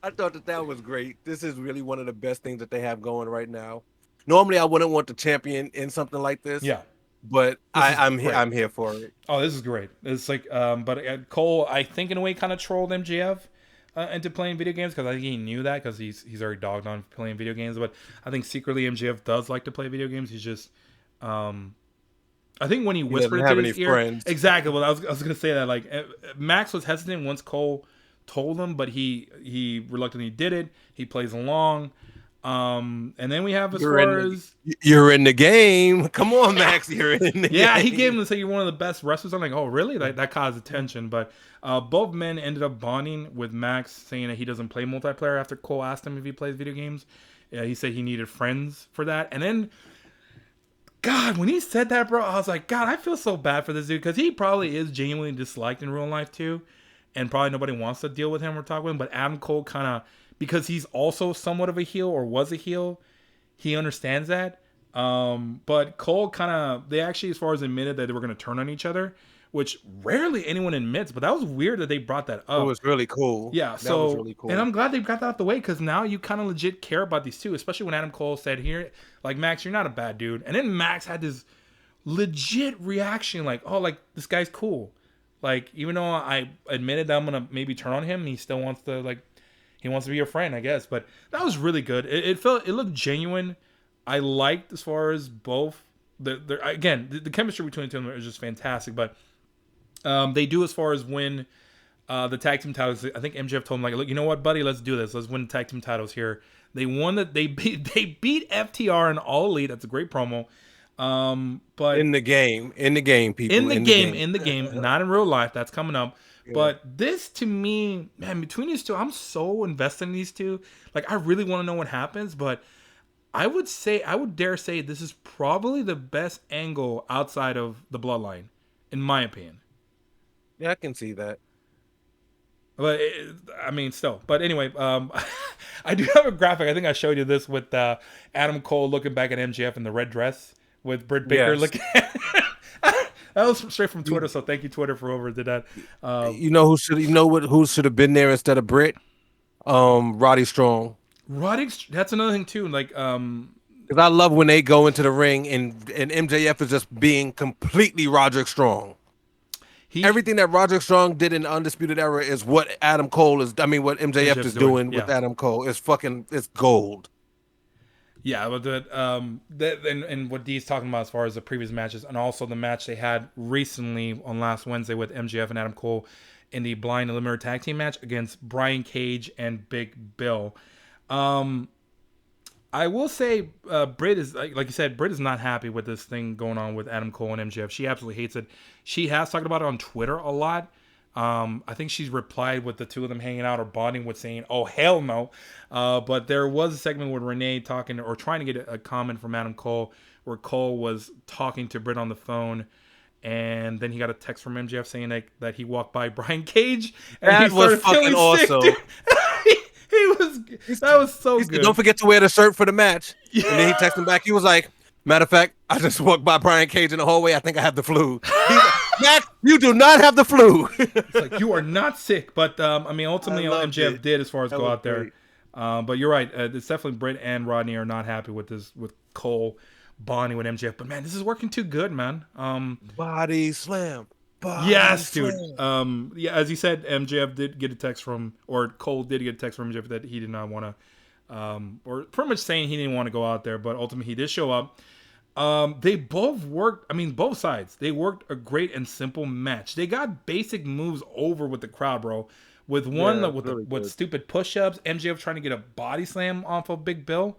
I thought that was great. This is really one of the best things that they have going right now. Normally I wouldn't want the champion in something like this, Yeah, but this is I'm great. I'm here for it. Oh, this is great. It's like, but Cole, I think in a way, kind of trolled MJF into playing video games because I think he knew that because he's already dogged on playing video games. But I think secretly MJF does like to play video games. He's just, I think when he He doesn't whispered have into any his ear, friends. exactly. Well, I was gonna say that like Max was hesitant once Cole told him, but he reluctantly did it. He plays along. And then we have as You're far in as you're in the game. Come on, Max, you're in the yeah, he game. gave him to say you're one of the best wrestlers. I'm like, oh, really? That caused attention. But both men ended up bonding with Max, saying that he doesn't play multiplayer after Cole asked him if he plays video games. He said he needed friends for that. And then, God, when he said that, bro, I was like, God, I feel so bad for this dude because he probably is genuinely disliked in real life too. And probably nobody wants to deal with him or talk with him. But Adam Cole kind of, because he's also somewhat of a heel or was a heel, he understands that. But Cole kind of, they actually, as far as admitted that they were going to turn on each other, which rarely anyone admits, but that was weird that they brought that It up. was really cool. Yeah, That was so, really and cool. I'm glad they got that out the way because now you kind of legit care about these two, especially when Adam Cole said here, like, Max, you're not a bad dude. And then Max had this legit reaction, like, oh, like, this guy's cool. Like, even though I admitted that I'm going to maybe turn on him, he still wants to, like, he wants to be your friend, I guess. But that was really good. It looked genuine. I liked as far as both. The chemistry between the two of them is just fantastic. But they do as far as win the tag team titles. I think MJF told him like, look, you know what, buddy, let's do this. Let's win the tag team titles here. They won that. They beat FTR and All Elite. That's a great promo. But In the game, in people, the in the game, game. in the game, not in real life. That's coming up. Yeah. But this to me, man, between these two, I'm so invested in these two. Like I really want to know what happens. But I would dare say this is probably the best angle outside of the Bloodline, in my opinion. Yeah, I can see that. But I mean, still. But anyway, I do have a graphic. I think I showed you this with Adam Cole looking back at MJF in the red dress with Britt Baker Yes. looking. At that was straight from Twitter, so thank you Twitter for whoever did that. You know who should have been there instead of Britt? Roddy Strong. Roddick's that's another thing too. Like Because I love when they go into the ring and MJF is just being completely Roderick Strong. he Everything that Roderick Strong did in the Undisputed Era is what Adam Cole is. I mean, what MJF MJF's is doing. doing with Yeah. Adam Cole is fucking. It's gold. Yeah, but that and what Dee's talking about as far as the previous matches, and also the match they had recently on last Wednesday with MJF and Adam Cole in the Blind Eliminator Tag Team match against Brian Cage and Big Bill. Um, I will say, Britt is like you said, Britt is not happy with this thing going on with Adam Cole and MJF. She absolutely hates it. She has talked about it on Twitter a lot. I think she's replied with the two of them hanging out or bonding with saying, "Oh hell no." But there was a segment with Renee talking or trying to get a comment from Adam Cole, where Cole was talking to Britt on the phone, and then he got a text from MJF saying that he walked by Brian Cage and he That was started fucking feeling sick. awesome. Dude. he was that was so He said, good. "Don't forget to wear the shirt for the match." Yeah. And then he texted him back. He was like, "Matter of fact, I just walked by Brian Cage in the hallway. I think I have the flu." He's like, "Max, you do not have the flu." It's like you are not sick, but I mean, ultimately, MJF it. did as far as That go was out there. great. But you're right. It's definitely Britt and Rodney are not happy with this with Cole bonding with MJF. But man, this is working too good, man. Body slam. Body Yes, dude. slam. Yeah, as you said, MJF did get a text from, or Cole did get a text from MJF that he did not want to, or pretty much saying he didn't want to go out there, but ultimately he did show up. They both worked. I mean, both sides. They worked a great and simple match. They got basic moves over with the crowd, bro. With one Yeah, with really with good. stupid push-ups, MJF trying to get a body slam off of Big Bill.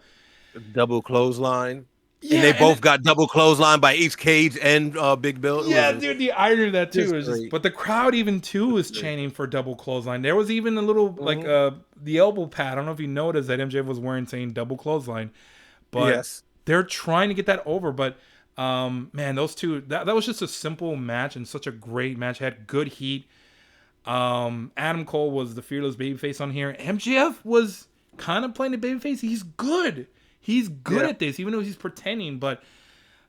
Double clothesline. And Yeah, they and both got double clothesline by each Cage and Big Bill. It was yeah, dude, the irony of that too just is just, great. but the crowd even too was Just great. chanting for double clothesline. There was even a little like Mhm. the elbow pad. I don't know if you noticed that MJF was wearing saying double clothesline, but Yes. they're trying to get that over. But man, those two that was just a simple match and such a great match. Had good heat. Adam Cole was the fearless babyface on here. MJF was kind of playing the babyface. He's good. He's good Yeah. at this, even though he's pretending. But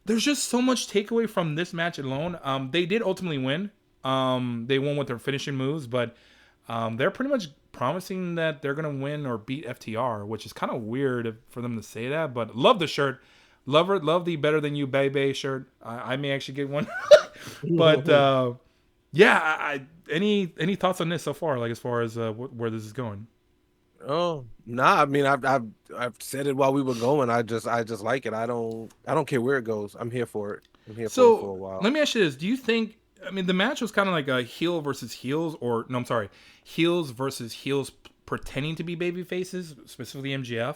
there's just so much takeaway from this match alone. They did ultimately win. They won with their finishing moves, but they're pretty much promising that they're gonna win or beat FTR, which is kind of weird for them to say that. But love the shirt, love the better than you baby shirt. I may actually get one, but yeah. Any thoughts on this so far? Like as far as where this is going? Oh, nah. I mean, I've said it while we were going. I just like it. I don't care where it goes. I'm here for it. I'm here for it for So a while. let me ask you this: do you think? I mean, the match was kind of like a heel versus heels, or no, I'm sorry, heels versus heels pretending to be baby faces, specifically MGF.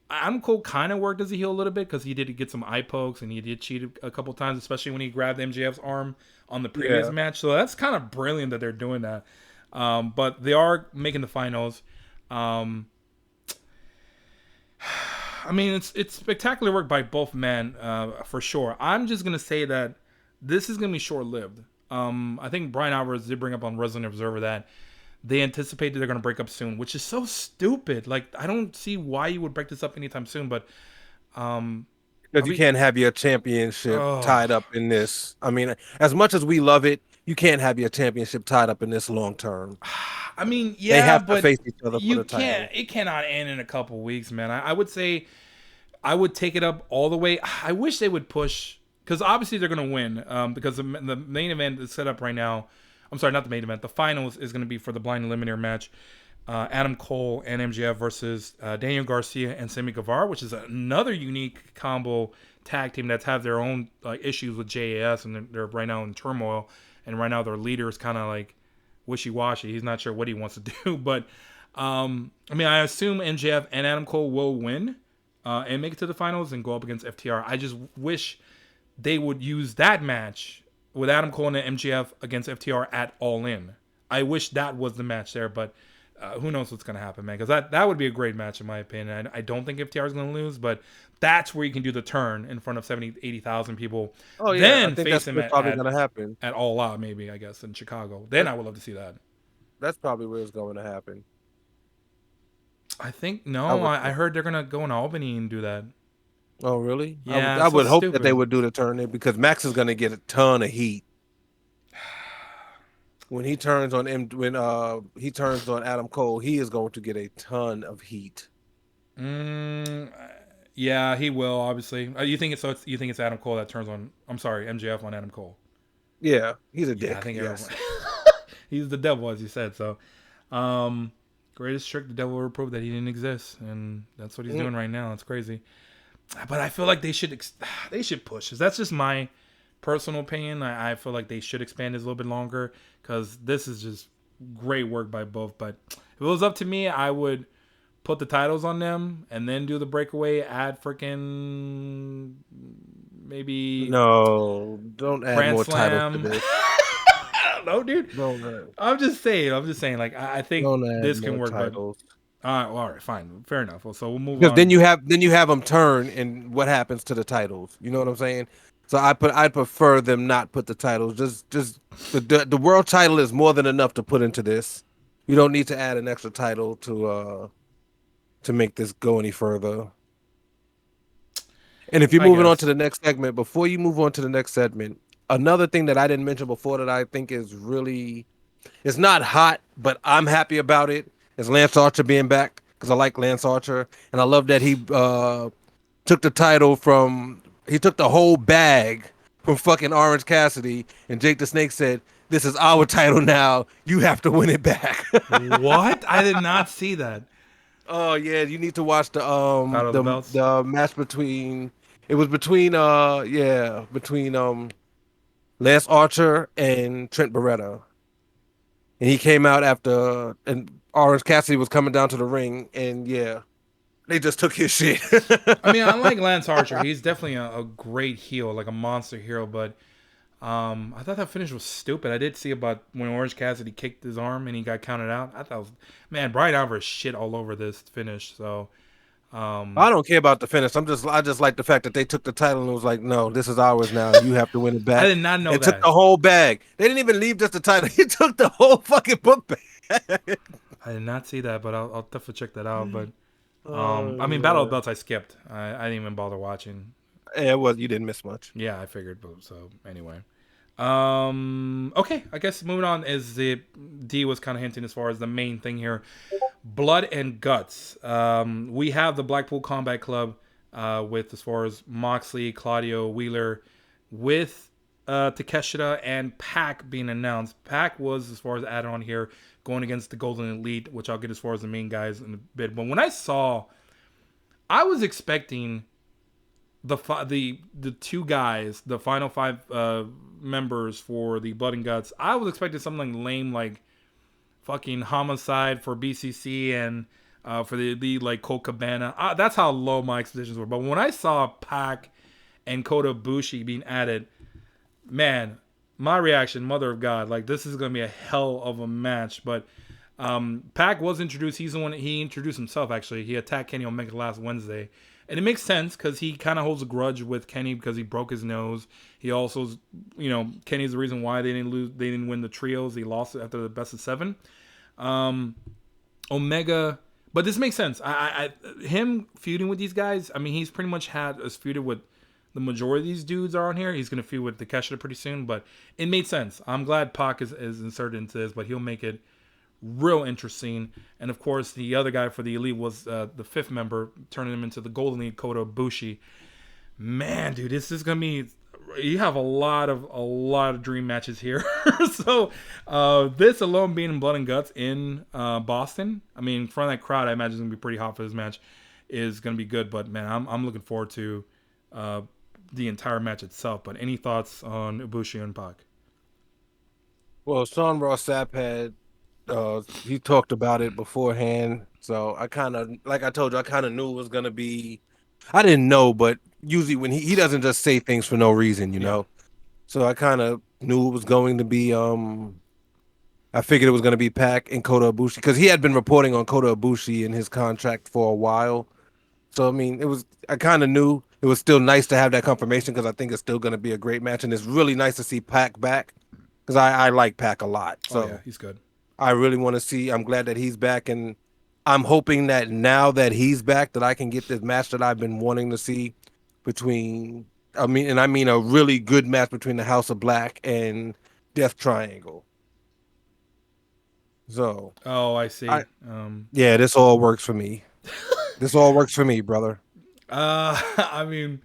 Adam Cole kind of worked as a heel a little bit because he did get some eye pokes and he did cheat a couple times, especially when he grabbed MJF's arm on the previous Yeah. match. So that's kind of brilliant that they're doing that. But they are making the finals. Um, I mean, it's spectacular work by both men, for sure. I'm just gonna say that this is gonna be short lived. I think Brian Alvarez did bring up on Resident Observer that they anticipate that they're gonna break up soon, which is so stupid. Like, I don't see why you would break this up anytime soon. But I Because you mean, can't have your championship oh, tied up in this. I mean, as much as we love it, you can't have your championship tied up in this long term. I mean, They yeah, have to but face each other for you the can't. title. It cannot end in a couple weeks, man. I would say I would take it up all the way. I wish they would push because obviously they're going to win because the main event is set up right now. I'm sorry, not the main event. The finals is going to be for the blind eliminator match. Adam Cole and MJF versus Daniel Garcia and Sammy Guevara, which is another unique combo tag team that's have their own issues with JAS and they're right now in turmoil. And right now their leader is kind of like wishy-washy. He's not sure what he wants to do. But I mean, I assume MJF and Adam Cole will win and make it to the finals and go up against FTR. I just wish they would use that match with Adam Cole and MJF against FTR at All In. I wish that was the match there, but who knows what's going to happen, man? Because that would be a great match, in my opinion. I don't think FTR is going to lose, but that's where you can do the turn in front of 70, 80,000 people. Oh yeah, I Then think face that's him what's probably gonna happen. at All Out, maybe, I guess, in Chicago. Then That's, I would love to see that. that's probably where it's going to happen. I think, I no, would I think. heard they're going to go in Albany and do that. Oh really? I would Yeah, I it's so would hope that they stupid. would do the turn there because Max is gonna get a ton of heat when he turns on M when he turns on Adam Cole. He is going to get a ton of heat. Mm, yeah, he will obviously. You think it's so? You think it's Adam Cole that turns on? I'm sorry, MJF on Adam Cole. Yeah, he's a Yeah, I dick. think everyone. Yes. He's the devil, as you said. So, um, greatest trick the devil ever proved that he didn't exist, and that's what he's Mm, doing right now. It's crazy. But I feel like they should they should push this. That's just my personal opinion. I feel like they should expand this a little bit longer because this is just great work by both. But if it was up to me, I would put the titles on them and then do the breakaway. Add freaking maybe no, don't add Grand more titles to Slam. this. I don't know, dude. Don't add, I'm just saying. I'm just saying. Like I think don't add this can more work, but titles. well, all right, fine, fair enough. Well, so we'll move Because on. then you have them turn, and what happens to the titles? You know what I'm saying? So I prefer them not put the titles. Just the world title is more than enough to put into this. You don't need to add an extra title to make this go any further. And if you're I moving on to guess. the next segment, before you move on to the next segment, another thing that I didn't mention before that I think is really, it's not hot, but I'm happy about it, is Lance Archer being back because I like Lance Archer, and I love that he took the title from, he took the whole bag from fucking Orange Cassidy, and Jake the Snake said, "This is our title now. You have to win it back." What? I did not see that. Oh yeah, you need to watch Battle of the Belts. the match between, it was between yeah, between Lance Archer and Trent Beretta. And he came out after, and Orange Cassidy was coming down to the ring, and yeah, they just took his shit. I mean, I like Lance Archer. He's definitely a great heel, like a monster hero. But I thought that finish was stupid. I did see about when Orange Cassidy kicked his arm and he got counted out. I thought, man, Brian Alvarez shit all over this finish. So um, I don't care about the finish. I just like the fact that they took the title and was like, no, this is ours now. You have to win it I back. did not know And took that. the whole bag. They didn't even leave just the title. He took the whole fucking book bag. I did not see that, but I'll definitely check that out. But Oh I mean, Battle of the yeah. Belts I skipped. I didn't even bother watching. Yeah, it was, you didn't miss much. Yeah, I figured. But so anyway. Okay, I guess moving on is the D was kind of hinting as far as the main thing here, blood and guts. We have the Blackpool Combat Club with as far as Moxley, Claudio, Wheeler, with Takeshita and Pac being announced. Pac was as far as added on here going against the Golden Elite, which I'll get as far as the main guys in a bit. But when I saw, I was expecting the two guys, the final five members for the Blood and Guts. I was expecting something lame like fucking Homicide for BCC and for the like Colt Cabana. That's how low my expectations were. But when I saw Pac and Kota Ibushi being added, man, my reaction, Mother of God, like this is gonna be a hell of a match. But Pac was introduced. He's the one. He introduced himself. Actually, he attacked Kenny Omega last Wednesday, and it makes sense because he kind of holds a grudge with Kenny because he broke his nose. He also, Kenny's the reason why they didn't lose. They didn't win the trios. He lost it after the best of seven. Omega, but this makes sense. Him feuding with these guys. I mean, he's pretty much had us feuded with the majority of these dudes are on here. He's gonna feud with Takeshita pretty soon, but it made sense. I'm glad Pac is inserted into this, but he'll make it real interesting. And of course, the other guy for the Elite was the fifth member, turning him into the Golden Elite, Kota Ibushi. Man, dude, this is gonna be. You have a lot of dream matches here. So this alone being in Blood and Guts in Boston, I mean, in front of that crowd, I imagine it's gonna be pretty hot for this match. Is gonna be good, but man, I'm looking forward to uh, the entire match itself. But any thoughts on Ibushi and Pac? Well, Sean Ross Sapp had he talked about it beforehand, so I kind of, like I told you, I kind of knew it was gonna be. I didn't know, but usually when he doesn't just say things for no reason, you Yeah. know. So I kind of knew it was going to be. I figured it was going to be Pac and Kota Ibushi because he had been reporting on Kota Ibushi in his contract for a while. So I mean, it was. I kind of knew it was still nice to have that confirmation because I think it's still going to be a great match, and it's really nice to see Pac back because I like Pac a lot. Oh yeah, So he's good. I really want to see. I'm glad that he's back, and I'm hoping that now that he's back, that I can get this match that I've been wanting to see between. I mean a really good match between the House of Black and Death Triangle. So Oh, I I see. yeah, this all works for me. This all works for me, brother. I mean,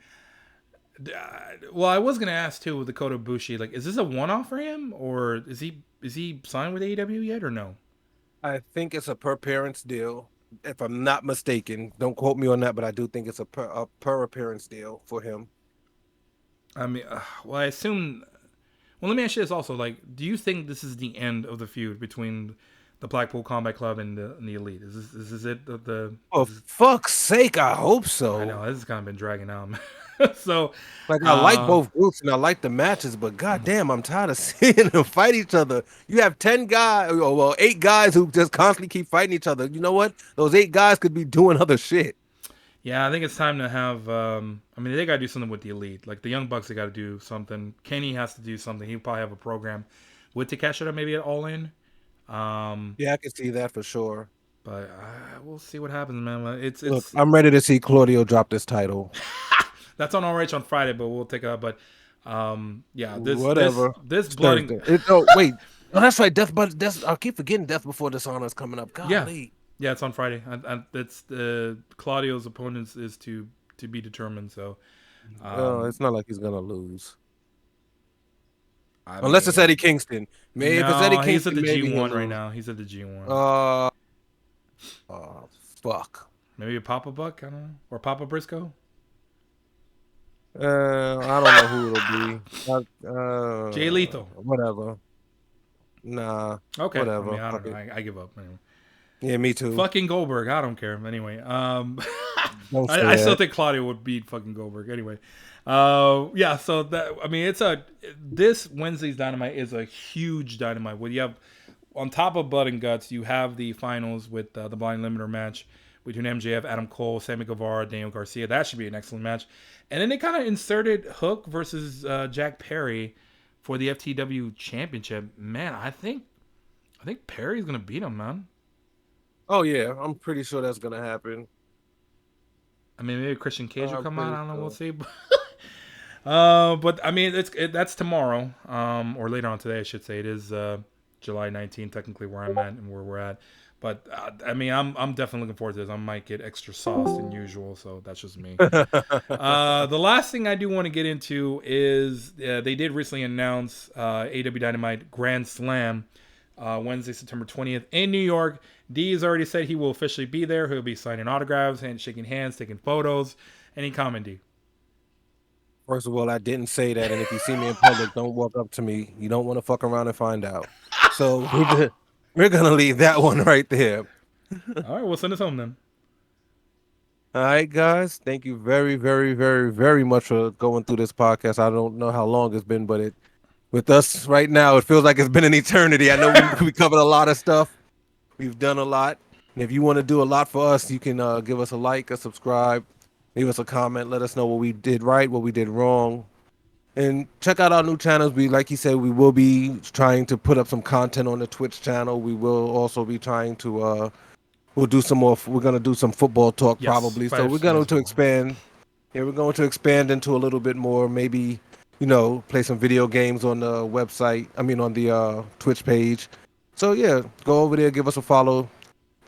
well, I was gonna ask too with Dakota Bushi. Like, is this a one-off for him, or is he signed with AEW yet, or no? I think it's a per appearance deal, if I'm not mistaken. Don't quote me on that, but I do think it's a per appearance deal for him. I mean, well, I assume. Well, let me ask you this also. Like, do you think this is the end of the feud between the Blackpool Combat Club and the Elite? Is this it? For Is this, fuck's sake, I hope I so. know this has kind of been dragging out. Man. So, Like I like uh, both groups and I like the matches, but goddamn, I'm tired of seeing them fight each other. You have 10 guys, well, 8 guys who just constantly keep fighting each other. You know what? Those 8 guys could be doing other shit. yeah, I think it's time to have. I mean, they got to do something with the Elite. Like the Young Bucks, they got to do something. Kenny has to do something. He'll probably have a program with Takeshita maybe at All In. Um, Yeah, I can see that for sure. but we'll see what happens, man. It's Look, it's I'm ready to see Claudio drop this title. that's on RH on Friday, but we'll take a but. Yeah, this this Whatever. this It's blood and Thursday. Oh wait. Oh, that's right. Death, but Death. I keep forgetting Death Before Dishonor is coming up. yeah, Golly. yeah, it's on Friday. And it's Claudio's opponents is to be determined. So, um, It's not like he's gonna lose, I unless it's Eddie mean, Kingston. Maybe if it's Eddie no, he's at Kingston, the maybe he'll G1 right lose. now. He's at the G1. Uh, oh, fuck. Maybe a Papa Buck, I don't know, or Papa Briscoe. I don't know who it'll be. Jay Lethal. Whatever. Nah, Okay, I mean, whatever. I don't Fuck know. it. I give up. Anyway. Yeah, me too. Fucking Goldberg. I don't care. Anyway, Don't say I still that. think Claudio would beat fucking Goldberg. Anyway, yeah. So that I mean, this Wednesday's Dynamite is a huge Dynamite. Where you have on top of Blood and Guts, you have the finals with the Blind Limiter match between MJF, Adam Cole, Sammy Guevara, Daniel Garcia. That should be an excellent match. And then they kind of inserted Hook versus Jack Perry for the FTW Championship. Man, I think Perry's gonna beat him, man. Oh yeah, I'm pretty sure that's gonna happen. I mean, maybe Christian Cage will I'm come out. pretty I don't know. We'll sure. see. But I mean, that's tomorrow, or later on today, I should say. It is July 19th, technically, where I'm at and where we're at. But I mean, I'm definitely looking forward to this. I might get extra sauce than usual, so that's just me. The last thing I do want to get into is they did recently announce AW Dynamite Grand Slam Wednesday, September 20th in New York. D has already said he will officially be there. He'll be signing autographs, shaking hands, taking photos. Any comment, D? First of all, I didn't say that, and if you see me in public, don't walk up to me. You don't want to fuck around and find out. So we're gonna leave that one right there. All right, we'll send us home then. All right, guys. Thank you very, very, very, very much for going through this podcast. I don't know how long it's been, but with us right now, it feels like it's been an eternity. I know we covered a lot of stuff. We've done a lot. And if you want to do a lot for us, you can give us a like, a subscribe, leave us a comment, let us know what we did right, what we did wrong. And check out our new channels. Like you said, we will be trying to put up some content on the Twitch channel. We will also be trying to we'll do some more. We're gonna do some football talk Yes, probably. So we're five going to baseball. expand. Yeah, we're going to expand into a little bit more. Maybe, play some video games on the website. I mean, on the Twitch page. So yeah, go over there, give us a follow.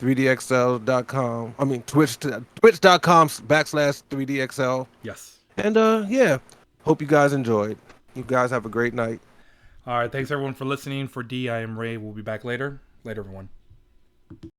3dxl.com. I mean, twitch.com/3dxl. Yes. And yeah, hope you guys enjoyed. You guys have a great night. All right, thanks everyone for listening. For D, I am Ray. We'll be back later. Later, everyone.